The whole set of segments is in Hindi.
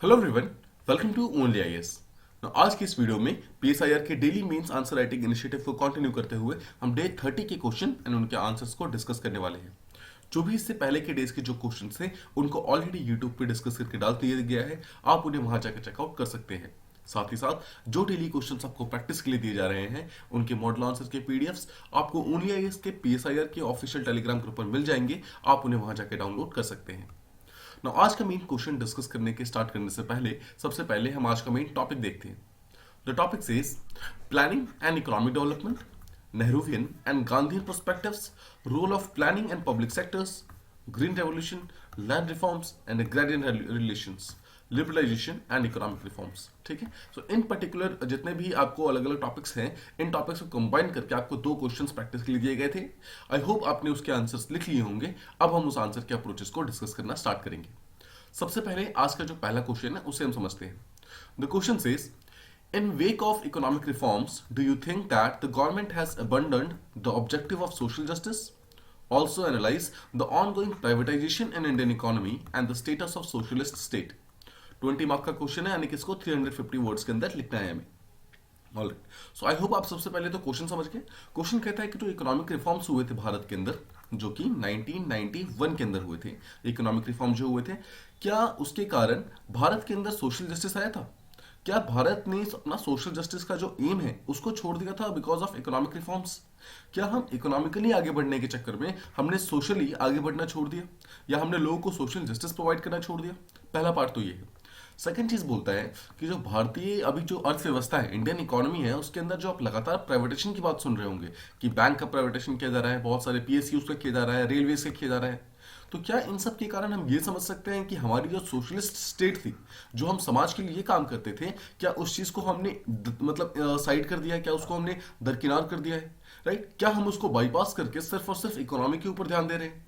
Hello everyone, welcome to only IAS. आज की इस वीडियो में पीएसआईआर के daily mains answer writing initiative को कंटिन्यू करते हुए हम डे 30 के क्वेश्चन एंड उनके आंसर्स को डिस्कस करने वाले हैं। जो भी इससे पहले के डेज के जो क्वेश्चन थे उनको ऑलरेडी यूट्यूब पे डिस्कस करके डाल दिया गया है, आप उन्हें वहां जाकर चेकआउट कर सकते हैं। साथ ही साथ जो डेली क्वेश्चंस आपको प्रैक्टिस के लिए दिए जा रहे हैं उनके मॉडल आंसर्स के पीडीएफ्स आपको ओनली आईएएस के पीएसआईआर के ऑफिशियल टेलीग्राम ग्रुप पर मिल जाएंगे, आप उन्हें वहां जाकर डाउनलोड कर सकते हैं। ना आज का मेन क्वेश्चन डिस्कस करने के स्टार्ट करने से पहले सबसे पहले हम आज का मेन टॉपिक देखते हैं। The topic says planning and economic development, Nehruvian and Gandhian perspectives, role of planning and public sectors, green revolution, land reforms and agrarian relations, liberalisation and economic reforms. ठीक है, सो इन पर्टिकुलर जितने भी आपको अलग अलग टॉपिक्स हैं, इन टॉपिक्स को कंबाइन करके आपको दो क्वेश्चंस प्रैक्टिस के लिए दिए गए थे। आई होप आपने उसके आंसर्स लिख लिए होंगे। अब हम उस आंसर के अप्रोचेस को डिस्कस करना स्टार्ट करेंगे। सबसे पहले आज का जो पहला क्वेश्चन है उसे हम समझते हैं। The question says in wake of economic reforms, do you think that the government has abandoned the objective of social justice? Also analyze the ongoing privatization in Indian economy and the status of socialist state. 20 mark का क्वेश्चन है, यानी कि इसको 350 वर्ड्स के अंदर लिखना है हमें। ऑलराइट, सो आई होप आप सबसे पहले तो क्वेश्चन समझ गए। क्वेश्चन कहता है कि जो इकोनॉमिक रिफॉर्म्स हुए थे भारत के अंदर, जो कि 1991 के अंदर हुए थे, इकोनॉमिक रिफॉर्म जो हुए थे, क्या उसके कारण भारत के अंदर सोशल जस्टिस आया था? क्या भारत ने अपना सोशल जस्टिस का जो एम है उसको छोड़ दिया था बिकॉज ऑफ इकोनॉमिक रिफॉर्म्स? क्या हम इकोनॉमिकली आगे बढ़ने के चक्कर में हमने सोशली आगे बढ़ना छोड़ दिया, या हमने लोगों को सोशल जस्टिस प्रोवाइड करना छोड़ दिया? पहला पार्ट तो ये है। सेकंड चीज बोलता है कि जो भारतीय अभी जो अर्थव्यवस्था है, इंडियन इकोनॉमी है, उसके अंदर जो आप लगातार प्राइवेटेशन की बात सुन रहे होंगे कि बैंक का प्राइवेटेशन किया जा रहा है, बहुत सारे पीएसयूज का किया जा रहा है, रेलवे से किया जा रहा है, तो क्या इन सब के कारण हम ये समझ सकते हैं कि हमारी जो सोशलिस्ट स्टेट थी, जो हम समाज के लिए काम करते थे, क्या उस चीज को हमने मतलब साइड कर दिया है? क्या उसको हमने दरकिनार कर दिया है? राइट, क्या हम उसको बाईपास करके सिर्फ और सिर्फ इकोनॉमी के ऊपर ध्यान दे रहे हैं?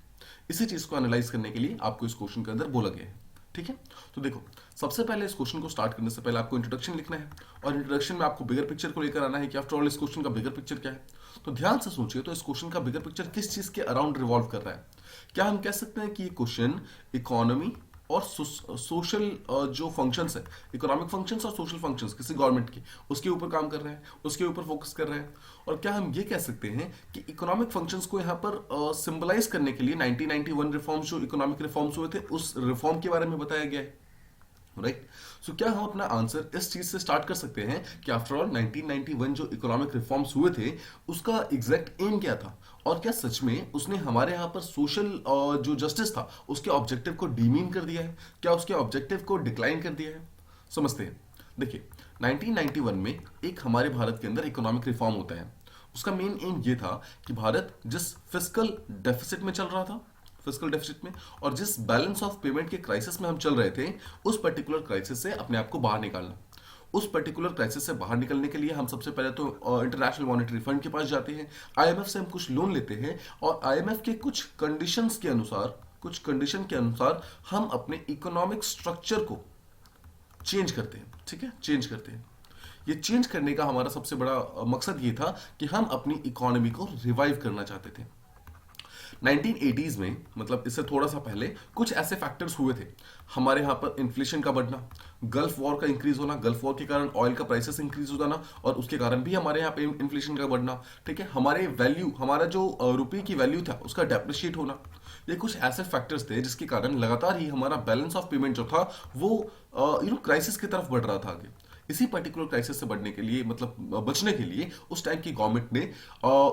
इसी चीज को एनालाइज करने के लिए आपको इस क्वेश्चन के अंदर बोला गया है। ठीक है, तो देखो, सबसे पहले इस क्वेश्चन को स्टार्ट करने से पहले आपको इंट्रोडक्शन लिखना है, और इंट्रोडक्शन में आपको बिगर पिक्चर को लेकर आना है कि आफ्टर ऑल इस क्वेश्चन का बिगर पिक्चर क्या है। तो ध्यान से सोचिए, तो इस क्वेश्चन का बिगर पिक्चर किस चीज के अराउंड रिवॉल्व कर रहा है? क्या हम कह सकते हैं कि ये क्वेश्चन इकोनॉमी और सोशल जो फंक्शंस है, इकोनॉमिक फंक्शंस और सोशल फंक्शंस किसी गवर्नमेंट के, उसके ऊपर काम कर रहे हैं, उसके ऊपर फोकस कर रहे हैं? और क्या हम ये कह सकते हैं कि इकोनॉमिक फंक्शंस को यहाँ पर सिंबलाइज करने के लिए 1991 रिफॉर्म्स, जो इकोनॉमिक रिफॉर्म्स हुए थे, उस रिफॉर्म के बारे में बताया गया है? राइट, सो क्या हम अपना आंसर इस चीज से स्टार्ट कर सकते हैं कि आफ्टर ऑल 1991 जो इकोनॉमिक रिफॉर्म्स हुए थे उसका एग्जैक्ट एम क्या था, और क्या सच में उसने हमारे यहाँ पर सोशल जो जस्टिस था उसके ऑब्जेक्टिव को डीमीन कर दिया है? क्या उसके ऑब्जेक्टिव को डिक्लाइन कर दिया है? समझते हैं। देखिए, 1991 में एक हमारे भारत के अंदर इकोनॉमिक रिफॉर्म होता है। उसका मेन एम ये था कि भारत जिस फिस्कल डेफिसिट में चल रहा था, फिस्कल डेफिसिट में, और जिस बैलेंस ऑफ पेमेंट के क्राइसिस में हम चल रहे थे, उस पर्टिकुलर क्राइसिस से अपने आप को बाहर निकालना। उस पर्टिकुलर क्राइसिस से बाहर निकलने के लिए हम सबसे पहले तो इंटरनेशनल मॉनेटरी फंड के पास जाते हैं, आईएमएफ से हम कुछ लोन लेते हैं, और आईएमएफ के कुछ कंडीशंस के अनुसार, कुछ कंडीशन के अनुसार हम अपने इकोनॉमिक स्ट्रक्चर को चेंज करते हैं। ठीक है, चेंज करते हैं। ये चेंज करने का हमारा सबसे बड़ा मकसद ये था कि हम अपनी इकोनॉमी को रिवाइव करना चाहते थे। 1980s में, मतलब इससे थोड़ा सा पहले, कुछ ऐसे फैक्टर्स हुए थे हमारे यहाँ पर। इन्फ्लेशन का बढ़ना, गल्फ वॉर का इंक्रीज होना, गल्फ वॉर के कारण ऑयल का प्राइसेस इंक्रीज हो जाना, और उसके कारण भी हमारे यहाँ पे इन्फ्लेशन का बढ़ना। ठीक है, हमारे वैल्यू, हमारा जो रुपये की वैल्यू था उसका डेप्रिशिएट होना, ये कुछ ऐसे फैक्टर्स थे जिसके कारण लगातार ही हमारा बैलेंस ऑफ पेमेंट जो था वो क्राइसिस की तरफ बढ़ रहा था आगे। इसी पर्टिकुलर क्राइसिस से बढ़ने के लिए, मतलब बचने के लिए, उस टाइम की गवर्नमेंट ने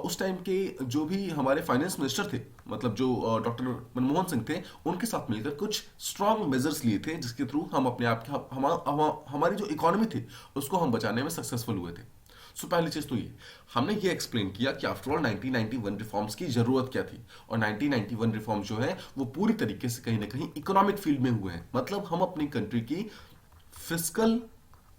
उस टाइम के जो भी हमारे फाइनेंस मिनिस्टर थे, मतलब जो डॉक्टर मनमोहन सिंह थे, उनके साथ मिलकर कुछ स्ट्रांग मेजर्स लिए थे जिसके थ्रू हम अपने आप के हमारी जो इकोनॉमी थी उसको हम बचाने में सक्सेसफुल हुए थे। सो पहली चीज तो ये हमने ये एक्सप्लेन किया कि आफ्टर ऑल 1991 रिफॉर्म्स की जरूरत क्या थी, और 1991 रिफॉर्म्स जो है वो पूरी तरीके से कहीं ना कहीं इकोनॉमिक फील्ड में हुए हैं। मतलब हम अपनी कंट्री की फिस्कल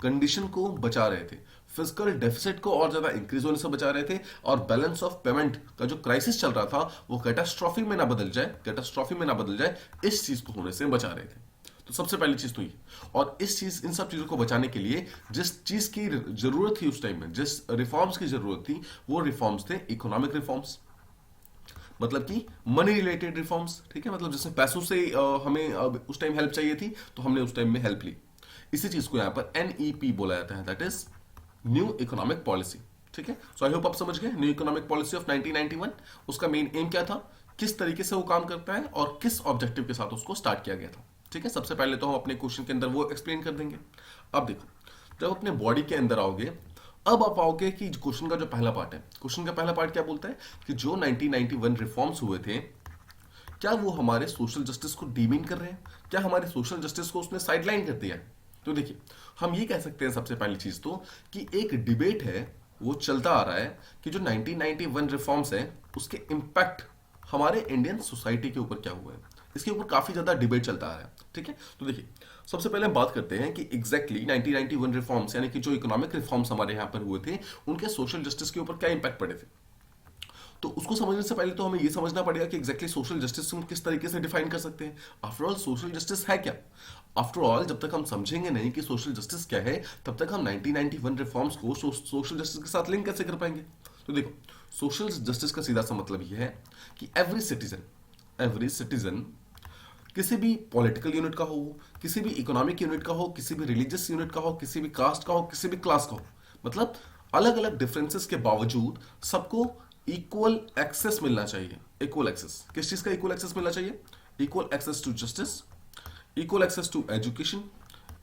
कंडीशन को बचा रहे थे, फिजिकल डेफिसिट को और ज्यादा इंक्रीज होने से बचा रहे थे, और बैलेंस ऑफ पेमेंट का जो क्राइसिस चल रहा था वो कैटास्ट्रॉफी में ना बदल जाए, इस चीज को होने से बचा रहे थे। तो सबसे पहली चीज तो ये, और इन सब चीजों को बचाने के लिए जिस चीज की जरूरत थी उस टाइम में, जिस रिफॉर्म्स की जरूरत थी, वो रिफॉर्म्स थे इकोनॉमिक रिफॉर्म्स, मतलब कि मनी रिलेटेड रिफॉर्म्स। ठीक है, मतलब जैसे पैसों से हमें उस टाइम हेल्प चाहिए थी तो हमने उस टाइम में हेल्प ली। इसी चीज को यहां पर NEP बोला जाता है, that is new economic policy. ठीक है, सो आई होप आप समझ गए न्यू इकोनॉमिक पॉलिसी ऑफ 1991 उसका मेन एम क्या था, किस तरीके से वो काम करता है और किस ऑब्जेक्टिव के साथ उसको स्टार्ट किया गया था। ठीक है, सबसे पहले तो हम अपने क्वेश्चन के अंदर वो एक्सप्लेन कर देंगे। अब देखो, जब अपने बॉडी के अंदर आओगे, अब आप आओगे कि क्वेश्चन का जो पहला पार्ट है, क्वेश्चन का पहला पार्ट क्या बोलता है कि जो 1991 रिफॉर्म्स हुए थे, क्या वो हमारे सोशल जस्टिस को डीमीन कर रहे हैं, क्या हमारे सोशल जस्टिस को उसने साइडलाइन कर दिया है। तो देखिए, हम ये कह सकते हैं सबसे पहली चीज तो कि एक डिबेट है, वो चलता आ रहा है कि जो 1991 रिफॉर्म्स है उसके इम्पैक्ट हमारे इंडियन सोसाइटी के ऊपर क्या हुआ है, इसके ऊपर काफी ज्यादा डिबेट चलता आ रहा है। ठीक है, तो देखिए, सबसे पहले हम बात करते हैं कि एग्जैक्टली 1991 रिफॉर्म्स यानी कि जो इकोनॉमिक रिफॉर्म्स हमारे यहाँ पर हुए थे, उनके सोशल जस्टिस के ऊपर क्या इंपैक्ट पड़े थे। तो उसको समझने से पहले तो हमें यह समझना पड़ेगा कि एग्जैक्टली सोशल जस्टिस हम किस तरीके से डिफाइन कर सकते हैं। आफ्टर ऑल सोशल जस्टिस है क्या। आफ्टर ऑल जब तक हम समझेंगे नहीं कि सोशल जस्टिस क्या है, तब तक हम 1991 रिफॉर्म्स को सोशल जस्टिस के साथ लिंक कैसे कर पाएंगे। तो देखो, सोशल जस्टिस का सीधा सा मतलब यह है कि एवरी सिटीजन किसी भी पॉलिटिकल यूनिट का हो, किसी भी इकोनॉमिक यूनिट का हो, किसी भी रिलीजियस यूनिट का हो, किसी भी कास्ट का हो, किसी भी क्लास का हो, मतलब अलग अलग डिफरेंसेस के बावजूद सबको इक्वल एक्सेस मिलना चाहिए। इक्वल एक्सेस किस चीज का इक्वल एक्सेस मिलना चाहिए, equal access to justice, equal access to education,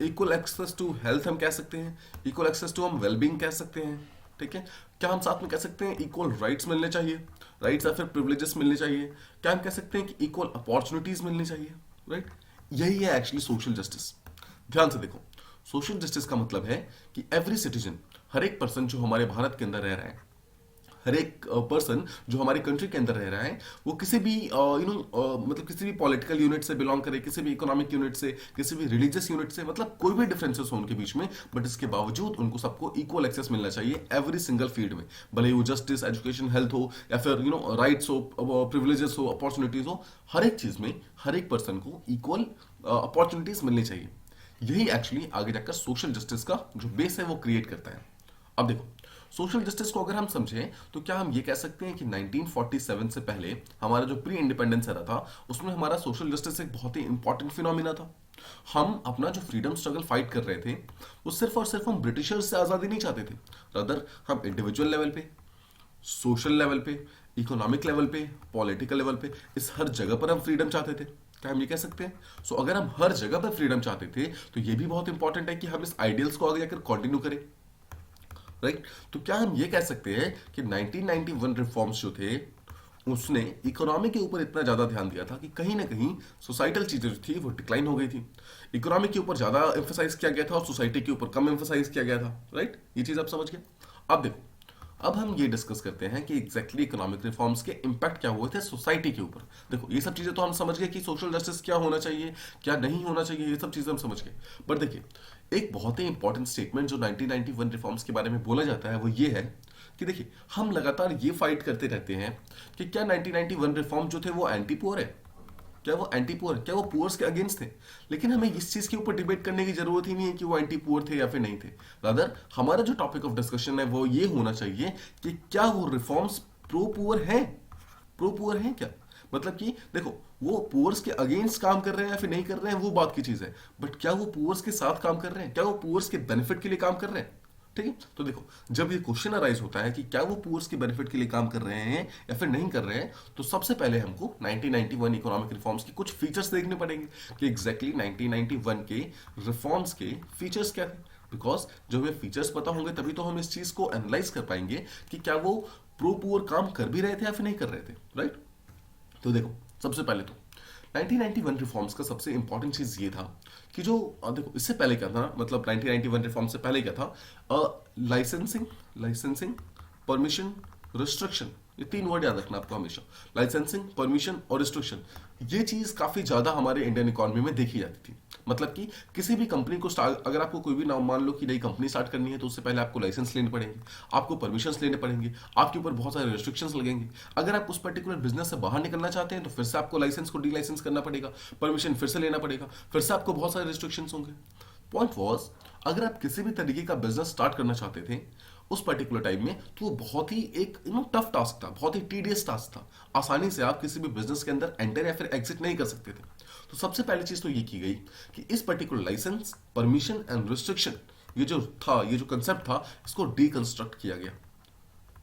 equal access to health हम कह सकते हैं, इक्वल एक्सेस टू हम वेलबींग कह सकते हैं। ठीक है, क्या हम साथ में कह सकते हैं इक्वल राइट्स मिलने चाहिए, राइट्स या फिर प्रिविलेजेस मिलने चाहिए, क्या हम कह सकते हैं कि इक्वल अपॉर्चुनिटीज मिलनी चाहिए। राइट, यही है एक्चुअली सोशल जस्टिस। ध्यान से देखो, सोशल जस्टिस का मतलब है कि एवरी सिटीजन, हर एक पर्सन जो हमारे भारत के अंदर रह रहा है, हर एक पर्सन जो हमारी कंट्री के अंदर रह रहा है, वो किसी भी मतलब किसी भी पॉलिटिकल यूनिट से बिलोंग करे, किसी भी इकोनॉमिक यूनिट से, किसी भी रिलीजियस यूनिट से, मतलब कोई भी डिफरेंसेस हो उनके बीच में, बट इसके बावजूद उनको सबको इक्वल एक्सेस मिलना चाहिए एवरी सिंगल फील्ड में, भले ही वो जस्टिस, एजुकेशन, हेल्थ हो या फिर राइट्स हो, प्रिविलेजेस हो, अपॉर्चुनिटीज हो, हर एक चीज में हर एक पर्सन को इक्वल अपॉर्चुनिटीज मिलनी चाहिए। यही एक्चुअली आगे जाकर सोशल जस्टिस का जो बेस है वो क्रिएट करता है। अब देखो, सोशल जस्टिस को अगर हम समझें तो क्या हम ये कह सकते हैं कि 1947 से पहले हमारा जो प्री इंडिपेंडेंस era था, उसमें हमारा सोशल जस्टिस एक बहुत ही इंपॉर्टेंट फिनोमिना था। हम अपना जो फ्रीडम स्ट्रगल फाइट कर रहे थे, वो सिर्फ और सिर्फ हम ब्रिटिशर्स से आजादी नहीं चाहते थे, रादर हम इंडिविजुअल लेवल पे, सोशल लेवल पे, इकोनॉमिक लेवल पे, पॉलिटिकल लेवल पे, इस हर जगह पर हम फ्रीडम चाहते थे। क्या हम ये कह सकते हैं। सो अगर हम हर जगह पर फ्रीडम चाहते थे, तो ये भी बहुत इंपॉर्टेंट है कि हम इस आइडियल्स को आगे जाकर कंटिन्यू करें। राइट, तो क्या हम ये कह सकते हैं कि 1991 रिफॉर्म्स जो थे, उसने इकोनॉमी के ऊपर इतना ज्यादा ध्यान दिया था कि कहीं ना कहीं सोसाइटल चीजें जो थी वो डिक्लाइन हो गई थी। इकोनॉमी के ऊपर ज्यादा एम्फेसाइज किया गया था और सोसाइटी के ऊपर कम एम्फेसाइज किया गया था। राइट, ये चीज आप समझ गए। अब देखो, अब हम ये डिस्कस करते हैं कि एग्जैक्टली इकोनॉमिक रिफॉर्म्स के इंपैक्ट क्या हुए थे सोसाइटी के ऊपर। देखो, ये सब चीजें तो हम समझ गए कि सोशल जस्टिस क्या होना चाहिए, क्या नहीं होना चाहिए, ये सब चीजें हम समझ गए। बट देखिए, एक बहुत ही इंपॉर्टेंट स्टेटमेंट जो 1991 रिफॉर्म्स के बारे में बोला जाता है वो ये है कि देखिए, हम लगातार ये फाइट करते रहते हैं कि क्या 1991 रिफॉर्म जो थे वो एंटी पुअर है, क्या वो एंटी पुअर, क्या वो पुअर्स के अगेंस्ट थे। लेकिन हमें इस चीज के ऊपर डिबेट करने की जरूरत ही नहीं है कि वो एंटी पुअर थे या फिर नहीं थे। रादर हमारा जो टॉपिक ऑफ डिस्कशन है वो ये होना चाहिए कि क्या वो रिफॉर्म्स प्रो पुअर हैं, प्रो पुअर हैं क्या, मतलब कि देखो, वो पुअर्स के अगेंस्ट काम कर रहे हैं या फिर नहीं कर रहे हैं वो बात की चीज है, बट क्या वो पुअर्स के साथ काम कर रहे हैं, क्या वो पुअर्स के बेनिफिट के लिए काम कर रहे हैं। ठीक है, तो देखो, जब ये क्वेश्चन अराइज होता है कि क्या वो पुअर्स के बेनिफिट के लिए काम कर रहे हैं या फिर नहीं कर रहे हैं, तो सबसे पहले हमको 1991 इकोनॉमिक रिफॉर्म्स के कुछ फीचर्स देखने पड़ेंगे कि एग्जैक्टली 1991 के रिफॉर्म्स के फीचर्स क्या थे। बिकॉज जब हमें फीचर्स पता होंगे तभी तो हम इस चीज को एनालाइज कर पाएंगे कि क्या वो प्रो पुअर काम कर भी रहे थे या फिर नहीं कर रहे थे। राइट, तो देखो, सबसे पहले तो 1991 रिफॉर्म्स का सबसे इंपॉर्टेंट चीज ये था कि जो देखो, इससे पहले क्या था, मतलब 1991 रिफॉर्म से पहले क्या था, लाइसेंसिंग, परमिशन, रिस्ट्रिक्शन, ये तीन वर्ड याद रखना आपको हमेशा, लाइसेंसिंग, परमिशन और रिस्ट्रिक्शन। ये चीज काफी ज्यादा हमारे इंडियन इकोनॉमी में देखी जाती थी। मतलब कि किसी भी कंपनी को अगर आपको कोई भी नाम, मान लो कि नई कंपनी स्टार्ट करनी है, तो उससे पहले आपको लाइसेंस लेने पड़ेंगे, आपको परमिशंस लेने पड़ेंगे, आपके ऊपर बहुत सारे रिस्ट्रिक्शंस लगेंगे। अगर आप उस पर्टिकुलर बिजनेस से बाहर निकलना चाहते हैं तो फिर से आपको लाइसेंस को डी-लाइसेंस करना पड़ेगा, परमिशन फिर से लेना पड़ेगा, फिर से आपको बहुत सारे रिस्ट्रिक्शंस होंगे। पॉइंट वॉज, अगर आप किसी भी तरीके का बिजनेस स्टार्ट करना चाहते थे उस पर्टिकुलर टाइम में, तो वो बहुत ही एक टफ टास्क था, बहुत ही टीडियस टास्क था। आसानी से आप किसी भी बिजनेस के अंदर एंटर या फिर एग्जिट नहीं कर सकते थे। तो सबसे पहली चीज तो ये की गई कि इस particular licence, permission and restriction, ये जो कंसेप्ट था, इसको डीकंस्ट्रक्ट किया गया,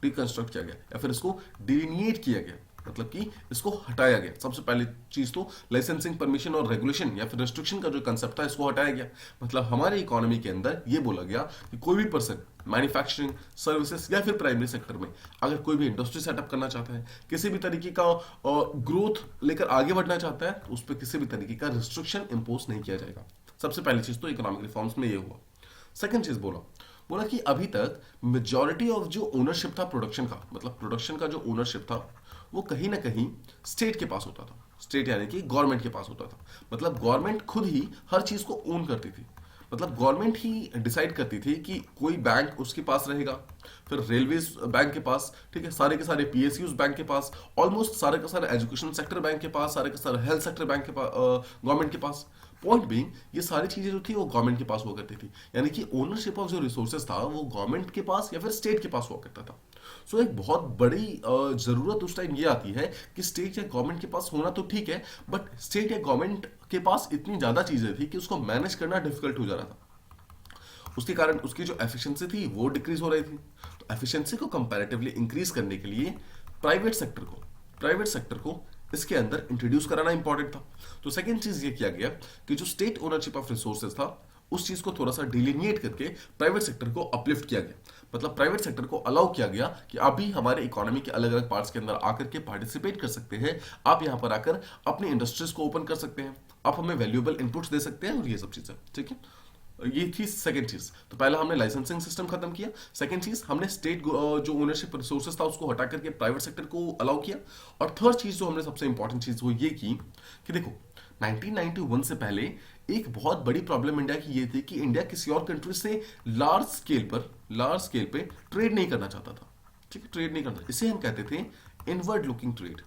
रिकंस्ट्रक्ट किया गया या फिर इसको डिलिनिएट किया गया, मतलब कि इसको हटाया गया। सबसे पहली चीज तो लाइसेंसिंग, परमिशन और रेगुलेशन या फिर रेस्ट्रिक्शन का जो कंसेप्ट था, इसको हटाया गया। मतलब हमारे इकोनॉमी के अंदर ये बोला गया कि कोई भी पर्सन मैन्युफैक्चरिंग, सर्विसेज या फिर प्राइमरी सेक्टर में अगर कोई भी इंडस्ट्री सेटअप करना चाहता है, किसी भी तरीके का ग्रोथ लेकर आगे बढ़ना चाहता है, तो उस पर किसी भी तरीके का रिस्ट्रिक्शन इंपोज नहीं किया जाएगा। सबसे पहली चीज तो इकोनॉमिक रिफॉर्म्स में ये हुआ। सेकंड चीज बोला कि अभी तक मेजॉरिटी ऑफ जो ओनरशिप था प्रोडक्शन का, मतलब प्रोडक्शन का जो ओनरशिप था, वो कहीं ना कहीं स्टेट के पास होता था। स्टेट यानी कि गवर्नमेंट के पास होता था। मतलब गवर्नमेंट खुद ही हर चीज को ओन करती थी। मतलब गवर्नमेंट ही डिसाइड करती थी कि कोई बैंक उसके पास रहेगा, फिर रेलवेज बैंक के पास, ठीक है, सारे के सारे पीएसयूज बैंक के पास, ऑलमोस्ट सारे का सारा एजुकेशन सेक्टर बैंक के पास, सारे का सारा हेल्थ सेक्टर बैंक के पास, गवर्नमेंट के पास। पॉइंट बीइंग, ये सारी चीजें जो थी वो गवर्नमेंट के पास हुआ करती थी, यानी कि ओनरशिप ऑफ जो रिसोर्सेज था वो गवर्नमेंट के पास या फिर स्टेट के पास हुआ करता था। सो एक बहुत बड़ी जरूरत उस टाइम ये आती है कि स्टेट या गवर्नमेंट के पास होना तो ठीक है, बट स्टेट या गवर्नमेंट के पास इतनी ज्यादा चीजें थी कि उसको मैनेज करना डिफिकल्ट हो जा रहा था। उसके कारण उसकी जो एफिशिएंसी थी वो डिक्रीज हो रही थी। तो एफिशिएंसी को कंपैरेटिवली इंक्रीज करने के लिए प्राइवेट सेक्टर को इसके अंदर इंट्रोड्यूस कराना इंपॉर्टेंट था। तो सेकंड चीज ये किया गया कि जो स्टेट ओनरशिप ऑफ रिसोर्सेज था, उस चीज को थोड़ा सा डिलिनिएट करके प्राइवेट सेक्टर को अपलिफ्ट किया गया। मतलब प्राइवेट सेक्टर को अलाउ किया गया कि आप भी हमारे इकोनॉमी के अलग अलग पार्ट्स के अंदर आकर के पार्टिसिपेट कर सकते हैं। आप यहां पर आकर अपनी इंडस्ट्रीज को ओपन कर सकते हैं, आप हमें वैल्यूएबल इनपुट्स दे सकते हैं और ये सब चीजें, ठीक है। ये थी सेकंड चीज। तो पहला हमने लाइसेंसिंग सिस्टम खत्म किया। सेकंड चीज, हमने स्टेट जो ओनरशिप रिसोर्सेज था उसको हटा करके प्राइवेट सेक्टर को अलाउ किया। और थर्ड चीज जो हमने सबसे इंपॉर्टेंट चीज वो ये की कि देखो 1991 से पहले एक बहुत बड़ी प्रॉब्लम इंडिया की ये थी कि इंडिया किसी और कंट्री से लार्ज स्केल पे ट्रेड नहीं करना चाहता था, ठीक है, ट्रेड नहीं करता। इसे हम कहते थे इनवर्ड लुकिंग ट्रेड।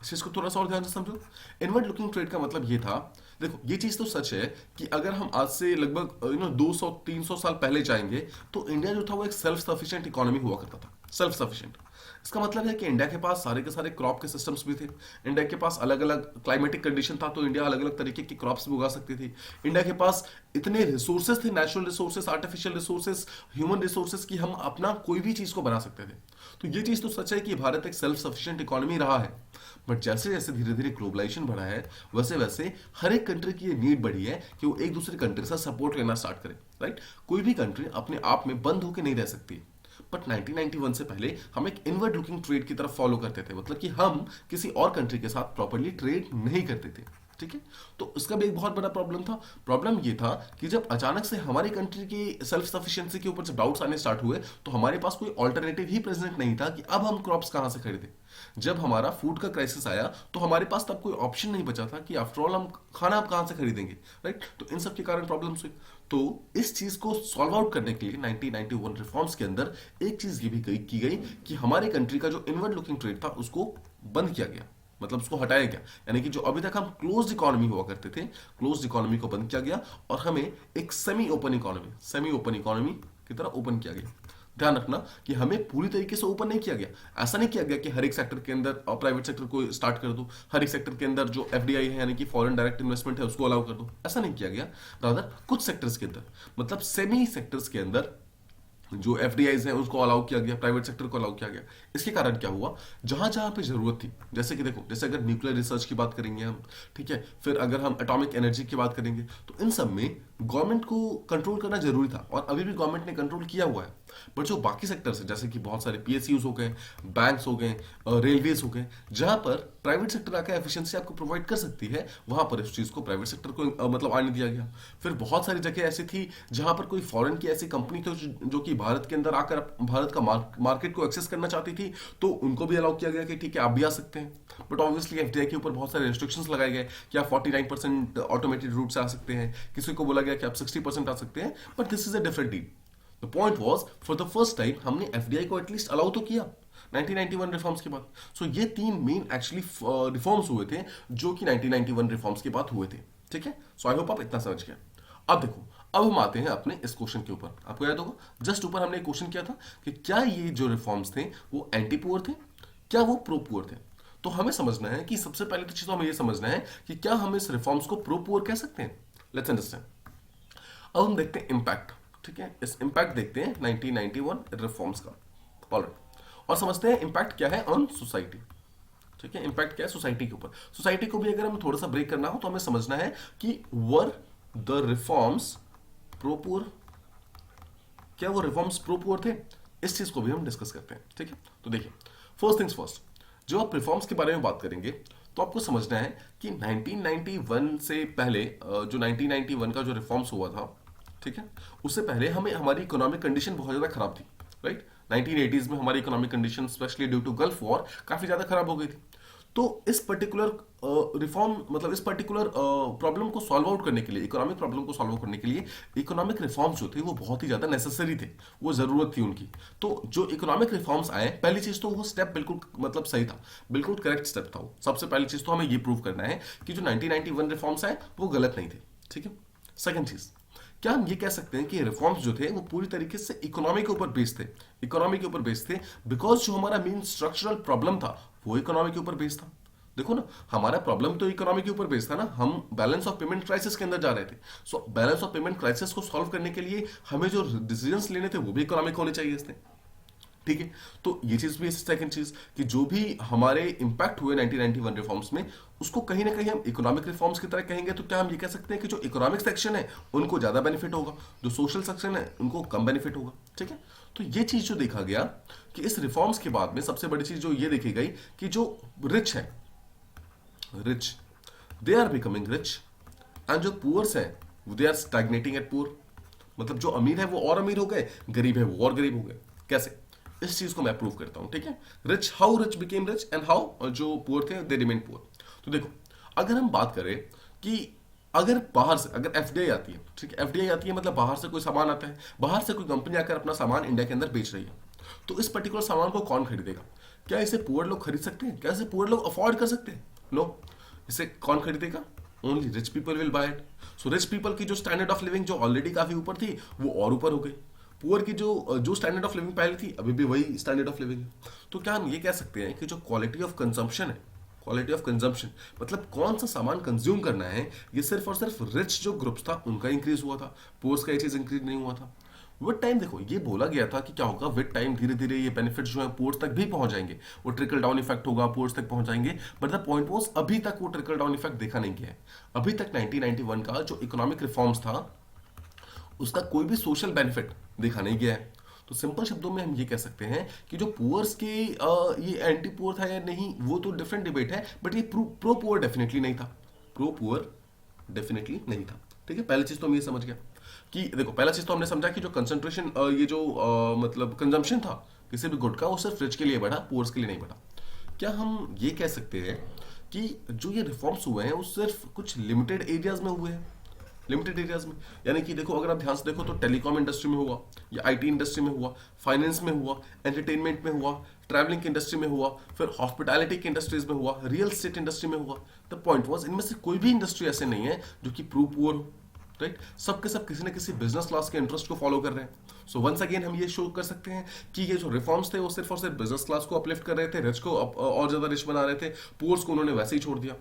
इस चीज को थोड़ा सा और ध्यान से समझो। इनवर्ड लुकिंग ट्रेड का मतलब ये था, देखो ये चीज तो सच है कि अगर हम आज से लगभग 200-300 साल पहले जाएंगे तो इंडिया जो था वो एक सेल्फ सफिशिएंट इकोनॉमी हुआ करता था। सेल्फ सफिशिएंट इसका मतलब है कि इंडिया के पास सारे के सारे क्रॉप के सिस्टम्स भी थे। इंडिया के पास अलग अलग क्लाइमेटिक कंडीशन था, तो इंडिया अलग अलग तरीके की क्रॉप्स भी उगा सकती थी। इंडिया के पास इतने रिसोर्सेज थे, natural resources, artificial resources, human resources, कि हम अपना कोई भी चीज को बना सकते थे। तो ये चीज तो सच है कि भारत एक सेल्फ सफिशिएंट इकोनॉमी रहा है। बट जैसे जैसे धीरे धीरे ग्लोबलाइजेशन बढ़ा है, वैसे वैसे हर एक कंट्री की ये नीड बढ़ी है कि वो एक दूसरे कंट्री से सपोर्ट लेना स्टार्ट करे, राइट। कोई भी कंट्री अपने आप में बंद होकर नहीं रह सकती। बट 1991 से पहले हम एक इनवर्ड लुकिंग ट्रेड की तरफ फॉलो करते थे, मतलब कि हम किसी और कंट्री के साथ प्रॉपर्ली ट्रेड नहीं करते थे, ठीक है। तो इसका भी एक बहुत बड़ा प्रॉब्लम था। प्रॉब्लम ये था कि जब अचानक से हमारी कंट्री की सेल्फ सफिशिएंसी के ऊपर जब डाउट्स आने स्टार्ट हुए, तो हमारे पास कोई ऑल्टरनेटिव ही प्रेजेंट नहीं था कि अब हम क्रॉप्स कहां से खरीदें। जब हमारा फूड का क्राइसिस आया तो हमारे पास तब कोई ऑप्शन नहीं बचा था कि आफ्टर ऑल हम खाना अब कहां से खरीदेंगे, राइट। तो इन सब के कारण प्रॉब्लम्स हुई। तो इस चीज को सॉल्व आउट करने के लिए 1991 रिफॉर्म्स के अंदर एक चीज ये भी की गई कि हमारी कंट्री का जो इनवर्ड लुकिंग ट्रेड था उसको बंद किया गया, मतलब उसको हटाया गया। यानी कि जो अभी तक हम क्लोज्ड इकोनॉमी हुआ करते थे, क्लोज्ड इकोनॉमी को बंद किया गया और हमें एक सेमी ओपन इकोनॉमी की तरह ओपन किया गया। ध्यान रखना कि हमें पूरी तरीके से ओपन नहीं किया गया। ऐसा नहीं किया गया कि हर एक सेक्टर के अंदर प्राइवेट सेक्टर को स्टार्ट कर दो, हर एक सेक्टर के अंदर जो एफडीआई है यानी कि फॉरेन डायरेक्ट इन्वेस्टमेंट है उसको अलाउ कर दो, ऐसा नहीं किया गया। रादर कुछ सेक्टर्स के अंदर, मतलब सेमी सेक्टर्स के अंदर जो एफडीआईज हैं उसको अलाउ किया गया, प्राइवेट सेक्टर को अलाउ किया गया। इसके कारण क्या हुआ, जहां जहां पे जरूरत थी, जैसे कि देखो, जैसे अगर न्यूक्लियर रिसर्च की बात करेंगे हम, ठीक है, फिर अगर हम एटॉमिक एनर्जी की बात करेंगे, तो इन सब में गवर्नमेंट को कंट्रोल करना जरूरी था और अभी भी गवर्नमेंट ने कंट्रोल किया हुआ है। बट जो बाकी सेक्टर्स है, जैसे कि बहुत सारे पीएसयूज हो गए, बैंक्स हो गए, रेलवेज हो गए, जहां पर प्राइवेट सेक्टर आकर एफिशिएंसी आपको प्रोवाइड कर सकती है, वहां पर इस चीज को प्राइवेट सेक्टर को मतलब आने दिया गया। फिर बहुत सारी जगह ऐसी थी जहां पर कोई फॉरेन की ऐसी कंपनी थी जो कि भारत के अंदर आकर भारत का मार्केट को एक्सेस करना चाहती थी, तो उनको भी अलाउ किया गया कि ठीक है आप भी आ सकते हैं। बट ऑब्वियसली एफडीआई के ऊपर बहुत सारे रेस्ट्रिक्शंस लगाए गए कि आप 49% ऑटोमेटेड रूट से आ सकते हैं, किसी को बोला गया कि आप 60% आ सकते हैं। But this is a different deal. The point was, for the first time हमने एफडीआई को एटलीस्ट अलाउ तो किया 1991 रिफॉर्म्स के बाद। सो ये तीन मेन एक्चुअली रिफॉर्म्स हुए थे जो कि 1991 रिफॉर्म्स के बाद हुए थे, ठीक है। सो आई होप आप इतना समझ गए। अब देखो, अब हम आते हैं अपने इस क्वेश्चन के ऊपर। आपको याद होगा जस्ट ऊपर हमने एक क्वेश्चन किया था कि क्या ये जो रिफॉर्म्स थे वो एंटी पुअर थे, क्या वो प्रो पुअर थे। तो हमें समझना है कि सबसे पहले तो चीज तो हमें ये समझना है कि क्या हम इस रिफॉर्म्स को प्रो पुअर कह सकते हैं। Let's understand. अब हम देखते हैं इम्पैक्ट। ठीक है, इस इम्पैक्ट देखते हैं 1991 रिफॉर्म्स का। ऑलराइट, और समझते हैं इम्पैक्ट क्या है ऑन सोसाइटी। ठीक है, इम्पैक्ट क्या है सोसाइटी के ऊपर। सोसाइटी को भी अगर हमें थोड़ा सा ब्रेक करना हो तो हमें समझना है कि were the reforms pro poor, क्या वो रिफॉर्म्स प्रो पुअर थे, इस चीज को भी हम डिस्कस करते हैं। ठीक है, तो देखिए फर्स्ट थिंग्स फर्स्ट, जब आप रिफॉर्म्स के बारे में बात करेंगे तो आपको समझना है कि 1991 से पहले जो 1991 का जो रिफॉर्म्स हुआ था, ठीक है, उससे पहले हमें हमारी इकोनॉमिक कंडीशन बहुत ज्यादा खराब थी। राइट, 1980s में हमारी economic condition specially due to Gulf war काफी ज्यादा खराब हो गई थी। तो इस पर्टिकुलर रिफॉर्म मतलब इस पर्टिकुलर प्रॉब्लम को सॉल्व आउट करने के लिए, इकोनॉमिक प्रॉब्लम को सॉल्व आउट करने के लिए इकोनॉमिक रिफॉर्म्स जो थे वो बहुत ही ज्यादा नेसेसरी थे, वो जरूरत थी उनकी। तो जो इकोनॉमिक रिफॉर्म्स आए, पहली चीज तो वो स्टेप बिल्कुल मतलब सही था, बिल्कुल करेक्ट स्टेप था वो। सबसे पहली चीज तो हमें ये प्रूव करना है कि जो 1991 रिफॉर्म्स आए वो गलत नहीं थे। ठीक है, सेकंड चीज, क्या हम ये कह सकते हैं कि रिफॉर्म्स जो थे वो पूरी तरीके से इकोनॉमी के ऊपर बेस्ड थे, इकोनॉमी के ऊपर बेस्ड थे, बिकॉज जो हमारा मेन स्ट्रक्चरल प्रॉब्लम था वो इकोनॉमी के ऊपर बेस्ड था। देखो ना, हमारा प्रॉब्लम तो इकोनॉमी के ऊपर बेस्ड था ना, हम बैलेंस ऑफ पेमेंट क्राइसिस के अंदर जा रहे थे। So balance of payment crisis को सॉल्व करने के लिए हमें जो डिसीजंस लेने थे वो भी इकोनॉमिक होने चाहिए इसने। ठीक है, तो ये चीज भी है। सेकंड चीज कि जो भी हमारे इंपैक्ट हुए 1991 रिफॉर्म्स में, उसको कहीं ना कहीं हम इकोनॉमिक रिफॉर्म्स की तरह कहेंगे। तो क्या हम ये कह सकते हैं कि जो इकोनॉमिक सेक्शन है उनको ज्यादा बेनिफिट होगा, जो सोशल सेक्शन है उनको कम बेनिफिट होगा। ठीक है, तो ये चीज जो देखा गया कि इस रिफॉर्म्स के बाद में सबसे बड़ी चीज जो ये देखी गई कि जो रिच है, rich they are becoming rich, and जो पुअर्स हैं they are stagnating at poor. मतलब जो अमीर है वो और अमीर हो गए, गरीब है वो और गरीब हो गए। कैसे, इस चीज को मैं प्रूव करता हूं। ठीक है, rich, how rich became rich and how जो पुअर थे दे रिमेन पुअर। तो देखो, अगर हम बात करें कि अगर बाहर से अगर एफडीआई आती है, ठीक है, एफडीआई आती है मतलब बाहर से कोई सामान आता है, बाहर से कोई कंपनी आकर अपना सामान इंडिया के अंदर बेच रही है, तो इस पर्टिकुलर सामान को कौन खरीदेगा? क्या इसे पुअर लोग खरीद सकते हैं? क्या इसे पुअर लोग अफोर्ड कर सकते हैं? नो। इसे कौन खरीदेगा? Only rich people will buy it. So rich people की जो स्टैंडर्ड ऑफ लिविंग जो ऑलरेडी काफी ऊपर थी वो और ऊपर हो गई। पुअर की जो जो स्टैंडर्ड ऑफ लिविंग पहले थी अभी भी वही स्टैंडर्ड ऑफ लिविंग है। तो क्या हम ये कह सकते हैं कि जो क्वालिटी ऑफ कंजम्पशन है, क्वालिटी ऑफ कंजम्पशन मतलब कौन सा सामान कंज्यूम करना है, ये सिर्फ और सिर्फ रिच जो ग्रुप्स था उनका इंक्रीज हुआ था, पुअर्स का ये चीज इंक्रीज नहीं हुआ था। विद टाइम देखो ये बोला गया था कि क्या होगा, विद टाइम धीरे धीरे ये बेनिफिट्स जो है पुअर्स तक भी पहुंच जाएंगे, वो ट्रिकल डाउन इफेक्ट होगा, पुअर्स तक पहुंच जाएंगे। बट द पॉइंट वाज अभी तक वो ट्रिकल डाउन इफेक्ट देखा नहीं गया है। अभी तक 1991 का जो इकोनॉमिक रिफॉर्म्स था उसका कोई भी सोशल बेनिफिट देखा नहीं गया है। तो सिंपल शब्दों में हम ये कह सकते हैं कि जो पुअर्स के ये एंटी पुअर था या नहीं वो तो डिफरेंट डिबेट है, बट ये प्रो पुअर डेफिनेटली नहीं था, प्रो पुअर डेफिनेटली नहीं था। ठीक है, पहली चीज तो हम ये समझ गया कि देखो, पहला चीज तो हमने समझा कि जो कंसंट्रेशन ये जो मतलब कंजम्पशन था किसी भी गुड का वो सिर्फ रिच के लिए बढ़ा, पुअर्स के लिए नहीं बढ़ा। क्या हम ये कह सकते हैं कि जो ये रिफॉर्म्स हुए हैं वो सिर्फ कुछ लिमिटेड एरियाज में हुए हैं, लिमिटेड एरियाज में? यानी कि देखो, अगर आप ध्यान से देखो तो टेलीकॉम इंडस्ट्री में हुआ, या आईटी इंडस्ट्री में हुआ, फाइनेंस में हुआ, एंटरटेनमेंट में हुआ, ट्रैवलिंग की इंडस्ट्री में हुआ, फिर हॉस्पिटैलिटी की इंडस्ट्रीज में हुआ, रियल एस्टेट इंडस्ट्री में हुआ। द पॉइंट वाज इनमें से कोई भी इंडस्ट्री ऐसे नहीं है जो कि प्रो पुअर हो। राइट, सबके सब किसी न किसी बिजनेस क्लास के इंटरेस्ट को फॉलो कर रहे हैं। सो वंस अगेन हम ये शो कर सकते हैं कि ये जो रिफॉर्म्स थे वो सिर्फ और सिर्फ बिजनेस क्लास को अपलिफ्ट कर रहे थे, रिच को और ज्यादा रिच बना रहे थे, पुअर्स को उन्होंने वैसे ही छोड़ दिया।